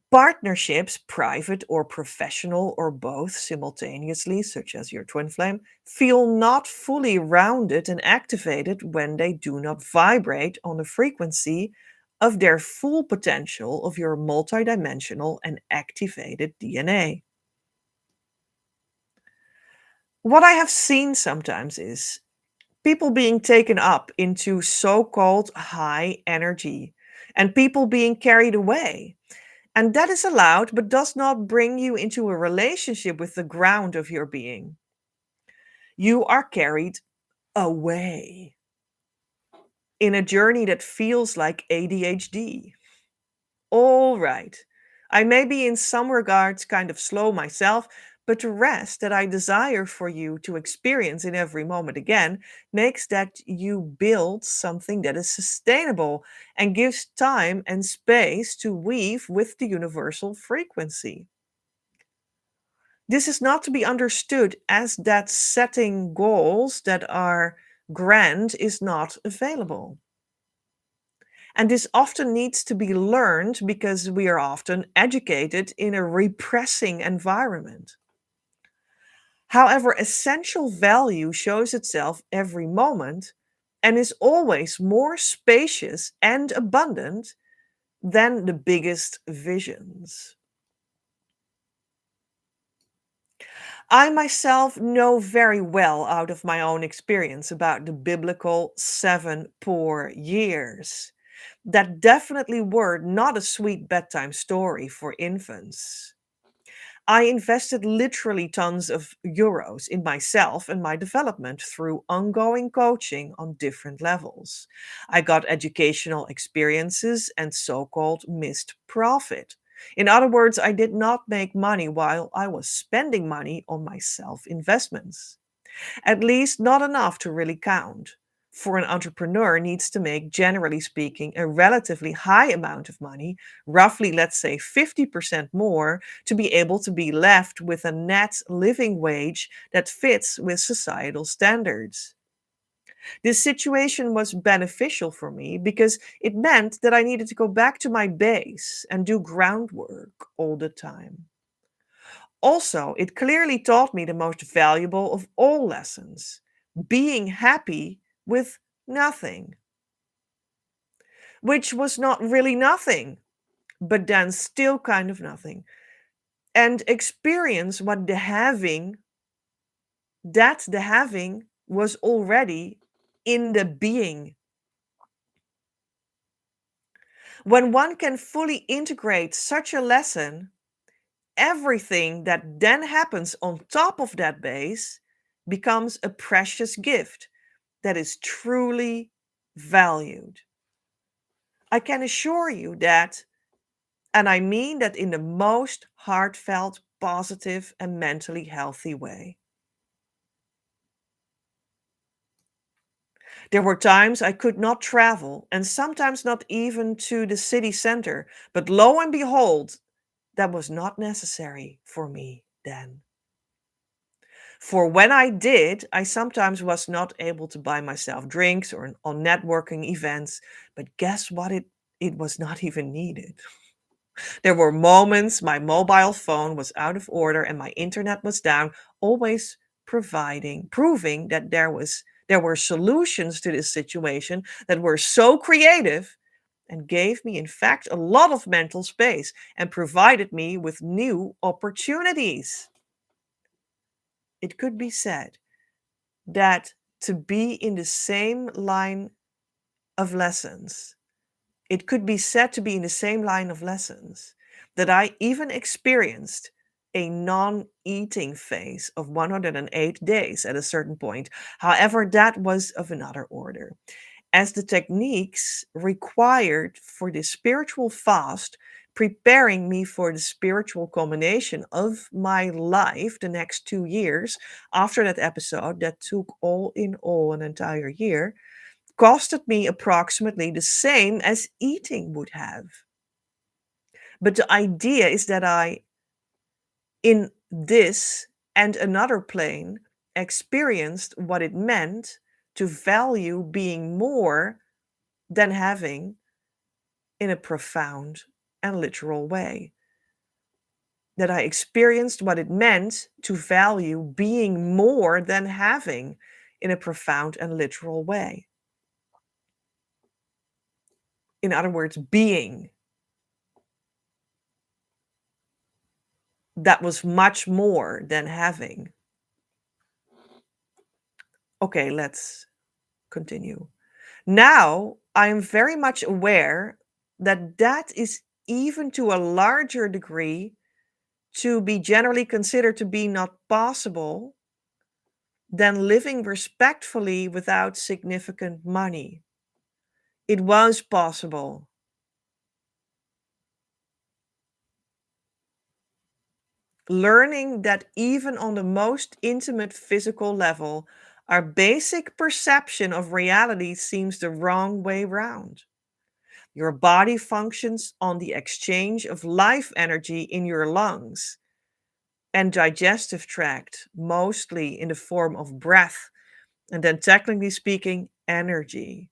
Partnerships, private or professional or both simultaneously, such as your twin flame, feel not fully rounded and activated when they do not vibrate on the frequency of their full potential of your multidimensional and activated DNA. What I have seen sometimes is people being taken up into so called high energy and people being carried away. And that is allowed, but does not bring you into a relationship with the ground of your being. You are carried away in a journey that feels like ADHD. All right. I may be in some regards kind of slow myself, but the rest that I desire for you to experience in every moment again makes that you build something that is sustainable and gives time and space to weave with the universal frequency. This is not to be understood as that setting goals that are grand is not available. And this often needs to be learned because we are often educated in a repressing environment. However, essential value shows itself every moment and is always more spacious and abundant than the biggest visions. I myself know very well out of my own experience about the biblical 7 poor years that definitely were not a sweet bedtime story for infants. I invested literally tons of euros in myself and my development through ongoing coaching on different levels. I got educational experiences and so called missed profit. In other words, I did not make money while I was spending money on my self investments. At least not enough to really count. For an entrepreneur needs to make, generally speaking, a relatively high amount of money, roughly, let's say, 50% more, to be able to be left with a net living wage that fits with societal standards. This situation was beneficial for me because it meant that I needed to go back to my base and do groundwork all the time. Also, it clearly taught me the most valuable of all lessons: being happy with nothing, which was not really nothing, but then still kind of nothing. And experience what the having was already in the being. When one can fully integrate such a lesson, everything that then happens on top of that base becomes a precious gift that is truly valued. I can assure you that, and I mean that in the most heartfelt, positive, and mentally healthy way. There were times I could not travel, and sometimes not even to the city center, but lo and behold, that was not necessary for me then. For when I did, I sometimes was not able to buy myself drinks or on networking events, but guess what? It was not even needed. There were moments my mobile phone was out of order and my internet was down, always proving that there were solutions to this situation that were so creative and gave me in fact a lot of mental space and provided me with new opportunities. It could be said that to be in the same line of lessons, it could be said to be in the same line of lessons that I even experienced a non eating phase of 108 days at a certain point. However, that was of another order, as the techniques required for this spiritual fast, preparing me for the spiritual culmination of my life the next 2 years after that episode that took all in all an entire year, costed me approximately the same as eating would have. But the idea is that I, in This and another plane experienced what it meant to value being more than having in a profound and literal way. That I experienced what it meant to value being more than having in a profound and literal way. In other words, being. That was much more than having. Okay, let's continue. Now I am very much aware that that is even to a larger degree to be generally considered to be not possible than living respectfully without significant money. It was possible. Learning that even on the most intimate physical level, our basic perception of reality seems the wrong way round. Your body functions on the exchange of life energy in your lungs and digestive tract, mostly in the form of breath, and then technically speaking, energy.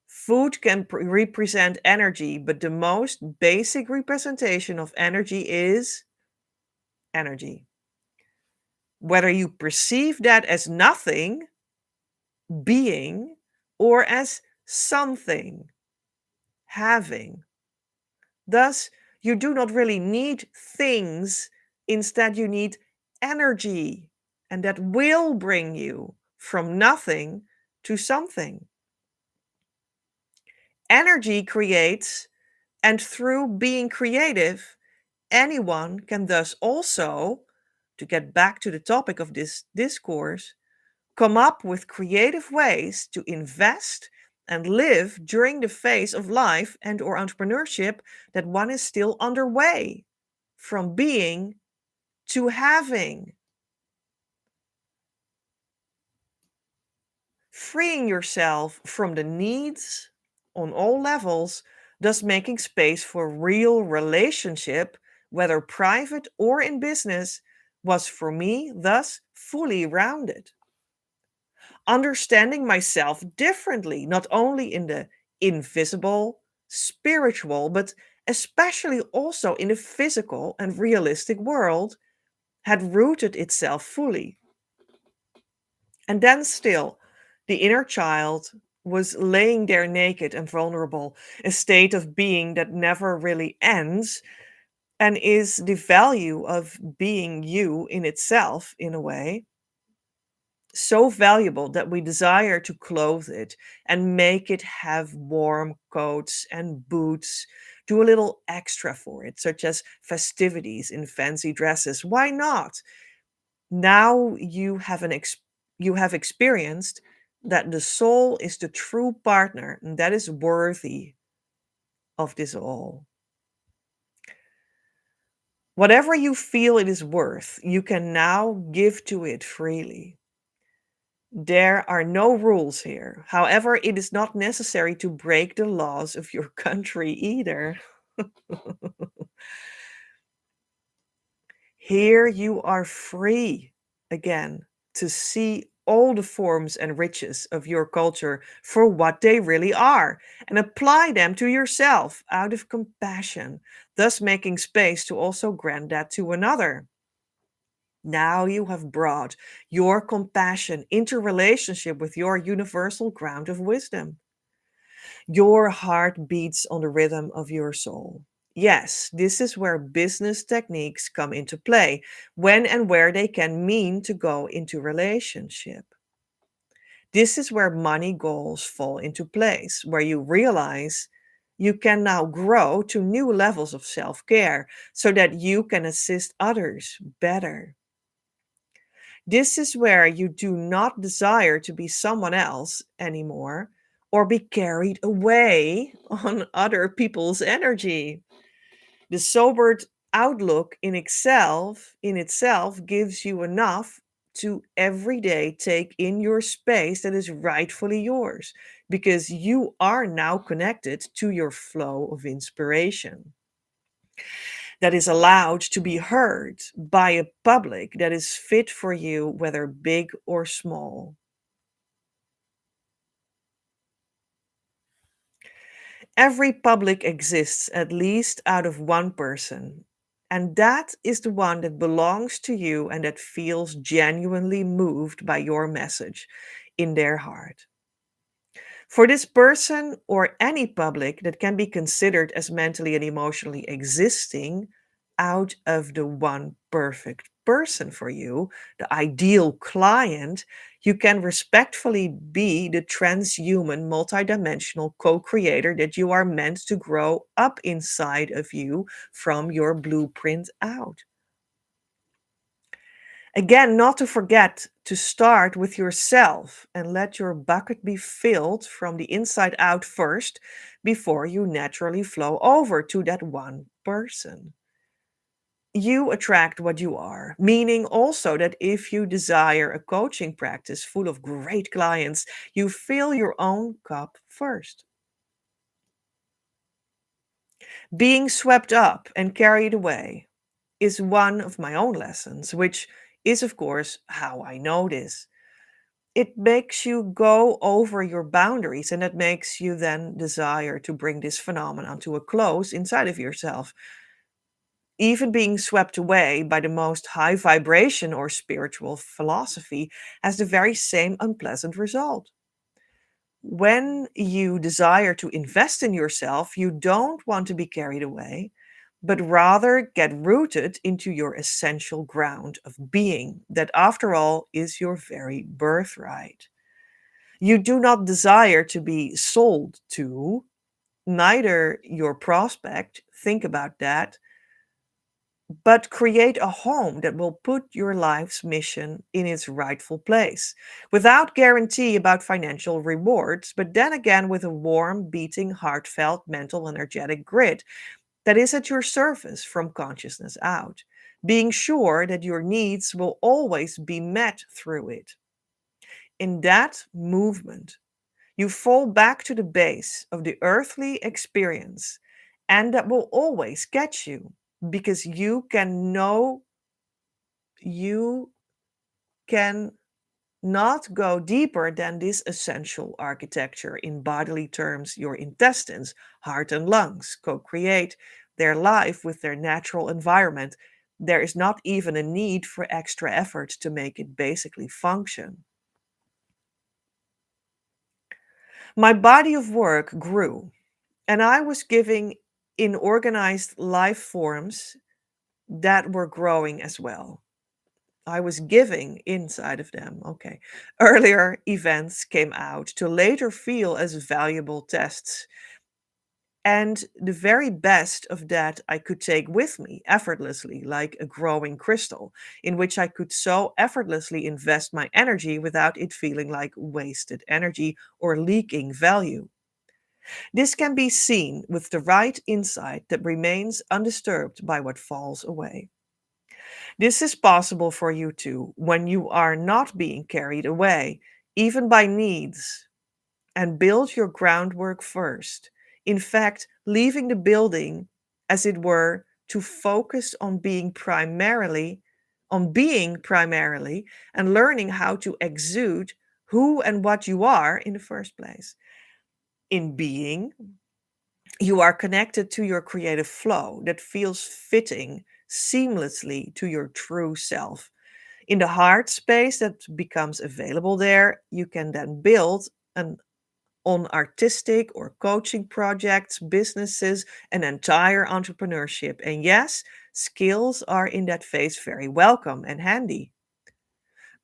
Food can represent energy, but the most basic representation of energy is energy. Whether you perceive that as nothing, being, or as something, having. Thus, you do not really need things, instead, you need energy, and that will bring you from nothing to something. Energy creates, and through being creative, anyone can thus also, to get back to the topic of this discourse, come up with creative ways to invest and live during the phase of life and or entrepreneurship that one is still underway, from being to having. Freeing yourself from the needs on all levels, thus making space for real relationship, whether private or in business, was for me thus fully rounded. Understanding myself differently, not only in the invisible, spiritual, but especially also in the physical and realistic world, had rooted itself fully. And then still, the inner child was laying there naked and vulnerable, a state of being that never really ends and is the value of being you in itself, in a way, so valuable that we desire to clothe it and make it have warm coats and boots, do a little extra for it, such as festivities in fancy dresses. Why not? Now you have experienced that the soul is the true partner and that is worthy of this all. Whatever you feel it is worth, you can now give to it freely. There are no rules here. However, it is not necessary to break the laws of your country either. Here you are free again to see all the forms and riches of your culture for what they really are and apply them to yourself out of compassion, thus making space to also grant that to another. Now you have brought your compassion into relationship with your universal ground of wisdom. Your heart beats on the rhythm of your soul. Yes, this is where business techniques come into play, when and where they can mean to go into relationship. This is where money goals fall into place, where you realize you can now grow to new levels of self care so that you can assist others better. This is where you do not desire to be someone else anymore or be carried away on other people's energy. The sobered outlook in itself gives you enough to every day take in your space that is rightfully yours because you are now connected to your flow of inspiration. that is allowed to be heard by a public that is fit for you, whether big or small. Every public exists at least out of one person, and that is the one that belongs to you and that feels genuinely moved by your message in their heart. For this person or any public that can be considered as mentally and emotionally existing out of the one perfect person for you, the ideal client, you can respectfully be the transhuman, multidimensional co creator that you are meant to grow up inside of you from your blueprint out. Again, not to forget to start with yourself and let your bucket be filled from the inside out first before you naturally flow over to that one person. You attract what you are, meaning also that if you desire a coaching practice full of great clients, you fill your own cup first. Being swept up and carried away is one of my own lessons, which is, of course, how I know this. It makes you go over your boundaries, and it makes you then desire to bring this phenomenon to a close inside of yourself. Even being swept away by the most high vibration or spiritual philosophy has the very same unpleasant result. When you desire to invest in yourself, you don't want to be carried away, but rather get rooted into your essential ground of being, that after all is your very birthright. You do not desire to be sold to, neither your prospect, think about that, but create a home that will put your life's mission in its rightful place, without guarantee about financial rewards, but then again with a warm, beating, heartfelt, mental, energetic grid that is at your service from consciousness out, being sure that your needs will always be met through it. In that movement, you fall back to the base of the earthly experience, and that will always catch you because you can know you can not go deeper than this essential architecture. In bodily terms, your intestines, heart, and lungs co create their life with their natural environment. There is not even a need for extra effort to make it basically function. My body of work grew, and I was giving in organized life forms that were growing as well. I was giving inside of them. Okay. Earlier events came out to later feel as valuable tests. And the very best of that I could take with me effortlessly, like a growing crystal, in which I could so effortlessly invest my energy without it feeling like wasted energy or leaking value. This can be seen with the right insight that remains undisturbed by what falls away. This is possible for you too when you are not being carried away, even by needs, and build your groundwork first. In fact, leaving the building, as it were, to focus on being primarily and learning how to exude who and what you are in the first place. In being, you are connected to your creative flow that feels fitting seamlessly to your true self. In the heart space that becomes available there, you can then build an on artistic or coaching projects, businesses, and entire entrepreneurship. And yes, skills are in that phase very welcome and handy.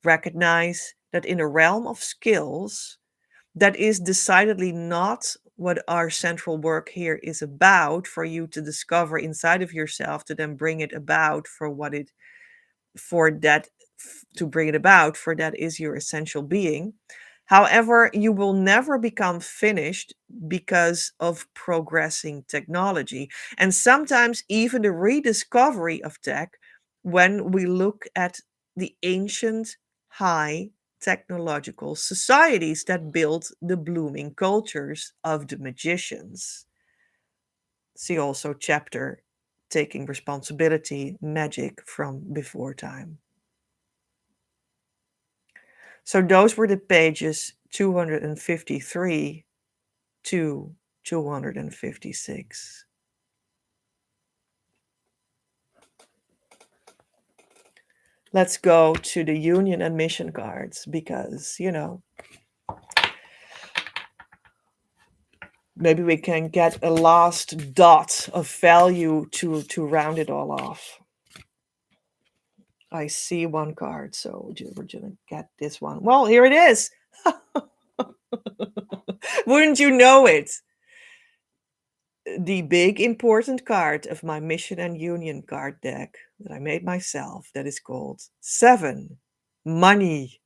Recognize that in the realm of skills, that is decidedly not what our central work here is about for you to discover inside of yourself to then bring it about for that to bring it about for that is your essential being. However, you will never become finished because of progressing technology and sometimes even the rediscovery of tech when we look at the ancient high technological societies that built the blooming cultures of the magicians. See also chapter taking responsibility, magic from before time. So those were the pages 253 to 256. Let's go to the union and mission cards because, maybe we can get a last dot of value to round it all off. I see one card, so we're gonna get this one. Well, here it is. Wouldn't you know it? The big important card of my mission and union card deck that I made myself, that is called 7, money.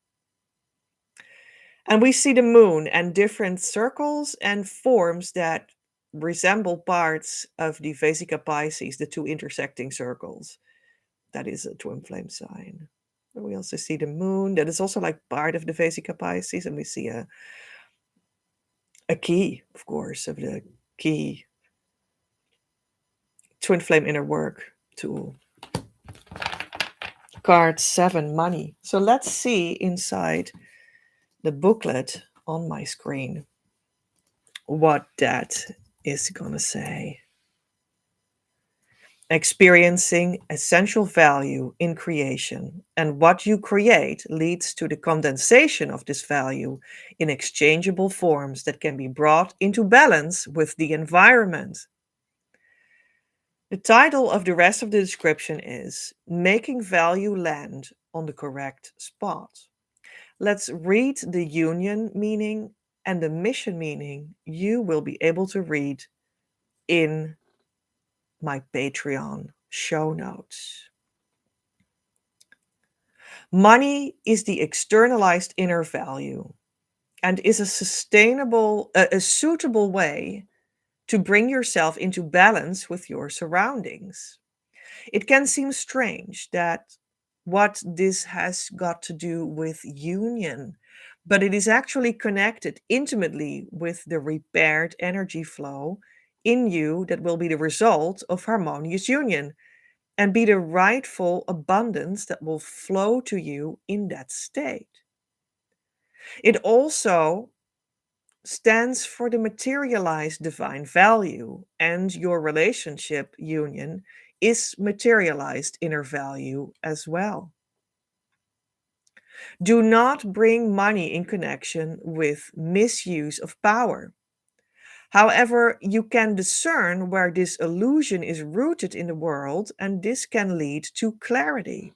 And we see the moon and different circles and forms that resemble parts of the Vesica Pisces, the two intersecting circles. That is a twin flame sign. And we also see the moon, that is also like part of the Vesica Pisces, and we see a key, of course, of the key twin flame inner work tool. Card 7, money. So let's see inside the booklet on my screen what that is going to say. Experiencing essential value in creation, and what you create leads to the condensation of this value in exchangeable forms that can be brought into balance with the environment. The title of the rest of the description is Making Value Land on the Correct Spot. Let's read the union meaning and the mission meaning you will be able to read in my Patreon show notes. Money is the externalized inner value and is a suitable way to bring yourself into balance with your surroundings. It can seem strange that what this has got to do with union, but it is actually connected intimately with the repaired energy flow in you that will be the result of harmonious union and be the rightful abundance that will flow to you in that state. It also stands for the materialized divine value, and your relationship union is materialized inner value as well. Do not bring money in connection with misuse of power. However, you can discern where this illusion is rooted in the world, and this can lead to clarity.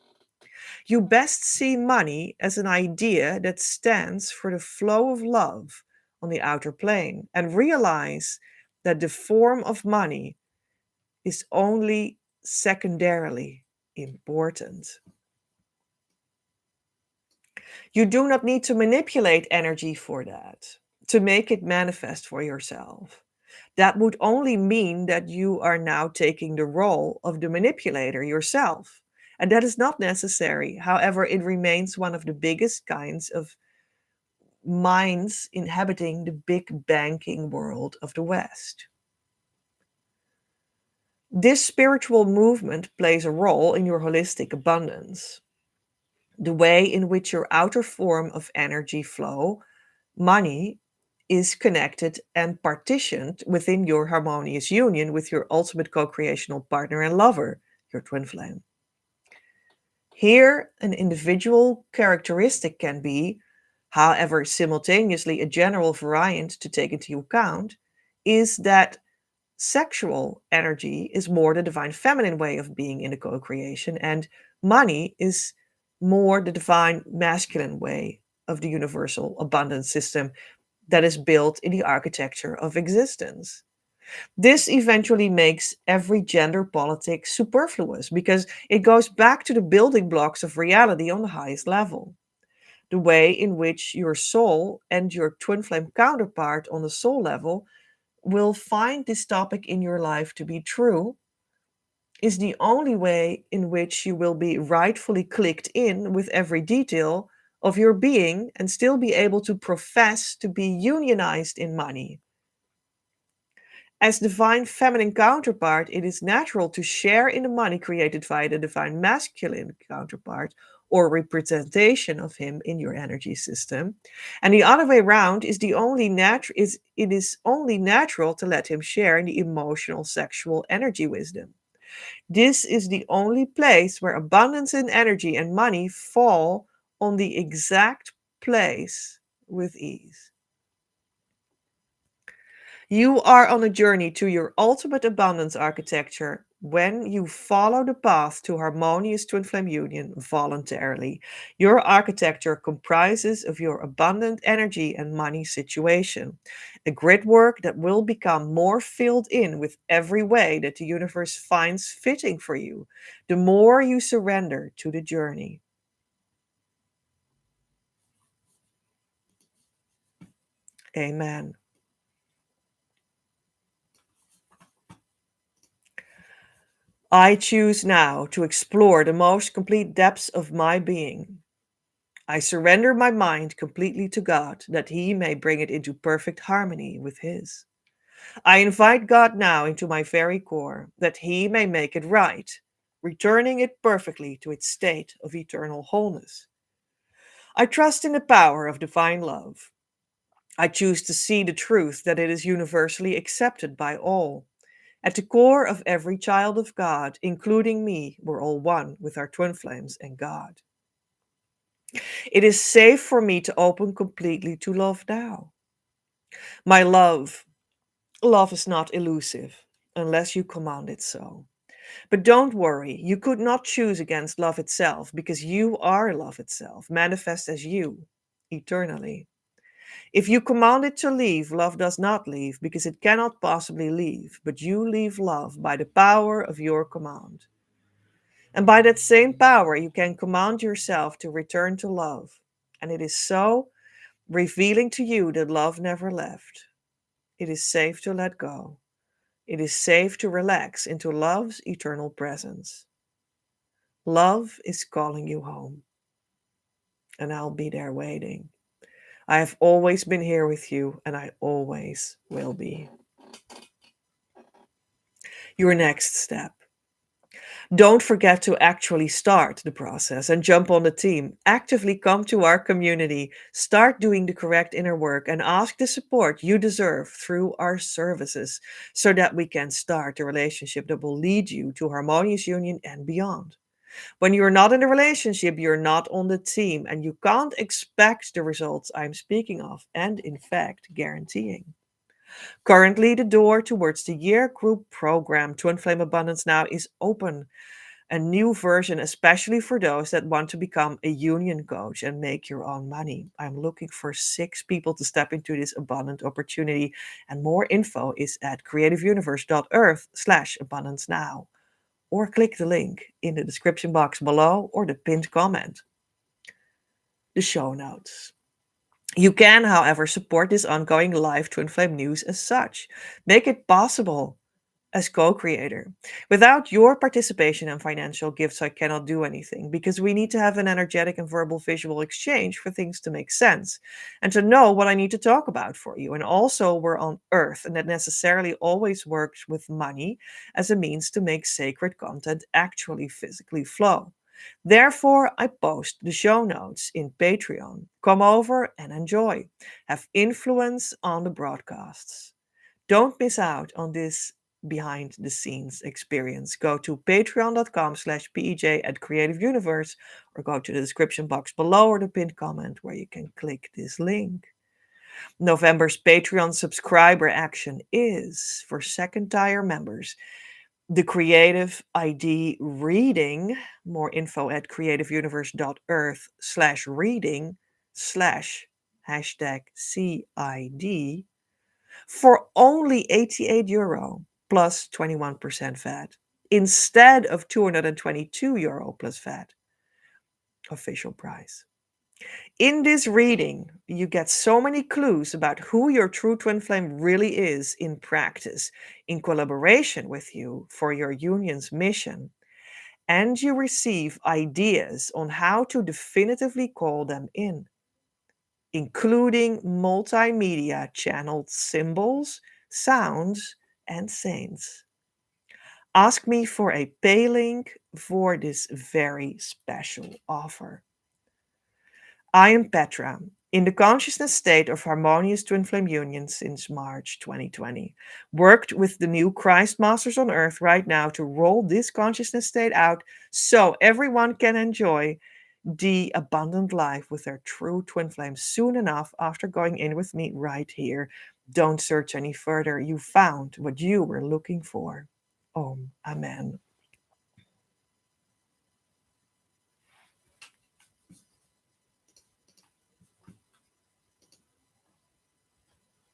You best see money as an idea that stands for the flow of love on the outer plane, and realize that the form of money is only secondarily important. You do not need to manipulate energy for that, to make it manifest for yourself. That would only mean that you are now taking the role of the manipulator yourself. And that is not necessary. However, it remains one of the biggest kinds of minds inhabiting the big banking world of the West. This spiritual movement plays a role in your holistic abundance. The way in which your outer form of energy flow, money, is connected and partitioned within your harmonious union with your ultimate co-creational partner and lover, your twin flame. Here, an individual characteristic can be, however, simultaneously a general variant to take into account, is that sexual energy is more the divine feminine way of being in the co-creation, and money is more the divine masculine way of the universal abundance system that is built in the architecture of existence. This eventually makes every gender politic superfluous because it goes back to the building blocks of reality on the highest level. The way in which your soul and your twin flame counterpart on the soul level will find this topic in your life to be true is the only way in which you will be rightfully clicked in with every detail of your being and still be able to profess to be unionized in money. As divine feminine counterpart, it is natural to share in the money created via the divine masculine counterpart or representation of him in your energy system. And the other way around is the only is it is only natural to let him share in the emotional sexual energy wisdom. This is the only place where abundance in energy and money fall on the exact place with ease. You are on a journey to your ultimate abundance architecture when you follow the path to harmonious twin flame union voluntarily. Your architecture comprises of your abundant energy and money situation, a grid work that will become more filled in with every way that the universe finds fitting for you, the more you surrender to the journey. Amen. I choose now to explore the most complete depths of my being. I surrender my mind completely to God that He may bring it into perfect harmony with His. I invite God now into my very core that He may make it right, returning it perfectly to its state of eternal wholeness. I trust in the power of divine love. I choose to see the truth that it is universally accepted by all. At the core of every child of God, including me, we're all one with our twin flames and God. It is safe for me to open completely to love now. My love is not elusive unless you command it so. But don't worry, you could not choose against love itself because you are love itself, manifest as you, eternally. If you command it to leave, love does not leave because it cannot possibly leave, but you leave love by the power of your command. And by that same power, you can command yourself to return to love. And it is so revealing to you that love never left. It is safe to let go. It is safe to relax into love's eternal presence. Love is calling you home, and I'll be there waiting. I have always been here with you, and I always will be. Your next step. Don't forget to actually start the process and jump on the team. Actively come to our community, start doing the correct inner work, and ask the support you deserve through our services so that we can start a relationship that will lead you to harmonious union and beyond. When you're not in a relationship, you're not on the team, and you can't expect the results I'm speaking of and, in fact, guaranteeing. Currently, the door towards the year group program Twin Flame Abundance Now is open, a new version, especially for those that want to become a union coach and make your own money. I'm looking for 6 people to step into this abundant opportunity, and more info is at creativeuniverse.earth/abundance now, or click the link in the description box below or the pinned comment. The show notes. You can, however, support this ongoing live Twin Flame news as such. Make it possible as co-creator. Without your participation and financial gifts, I cannot do anything because we need to have an energetic and verbal visual exchange for things to make sense and to know what I need to talk about for you. And also, we're on Earth, and that necessarily always works with money as a means to make sacred content actually physically flow. Therefore, I post the show notes in Patreon. Come over and enjoy. Have influence on the broadcasts. Don't miss out on this behind the scenes experience. Go to patreon.com/pej at Creative Universe or go to the description box below or the pinned comment where you can click this link. November's Patreon subscriber action is for second tier members. The Creative ID reading, more info at creativeuniverse.earth/reading/ #CID for only €88 plus 21% VAT instead of €222 plus VAT official price. In this reading, you get so many clues about who your true twin flame really is in practice, in collaboration with you for your union's mission, and you receive ideas on how to definitively call them in, including multimedia channeled symbols, sounds, and saints. Ask me for a pay link for this very special offer. I am Petra, in the consciousness state of harmonious twin flame union since March 2020. Worked with the new Christ Masters on Earth right now to roll this consciousness state out so everyone can enjoy the abundant life with their true twin flame soon enough after going in with me right here. Don't search any further. You found what you were looking for. Om, Amen.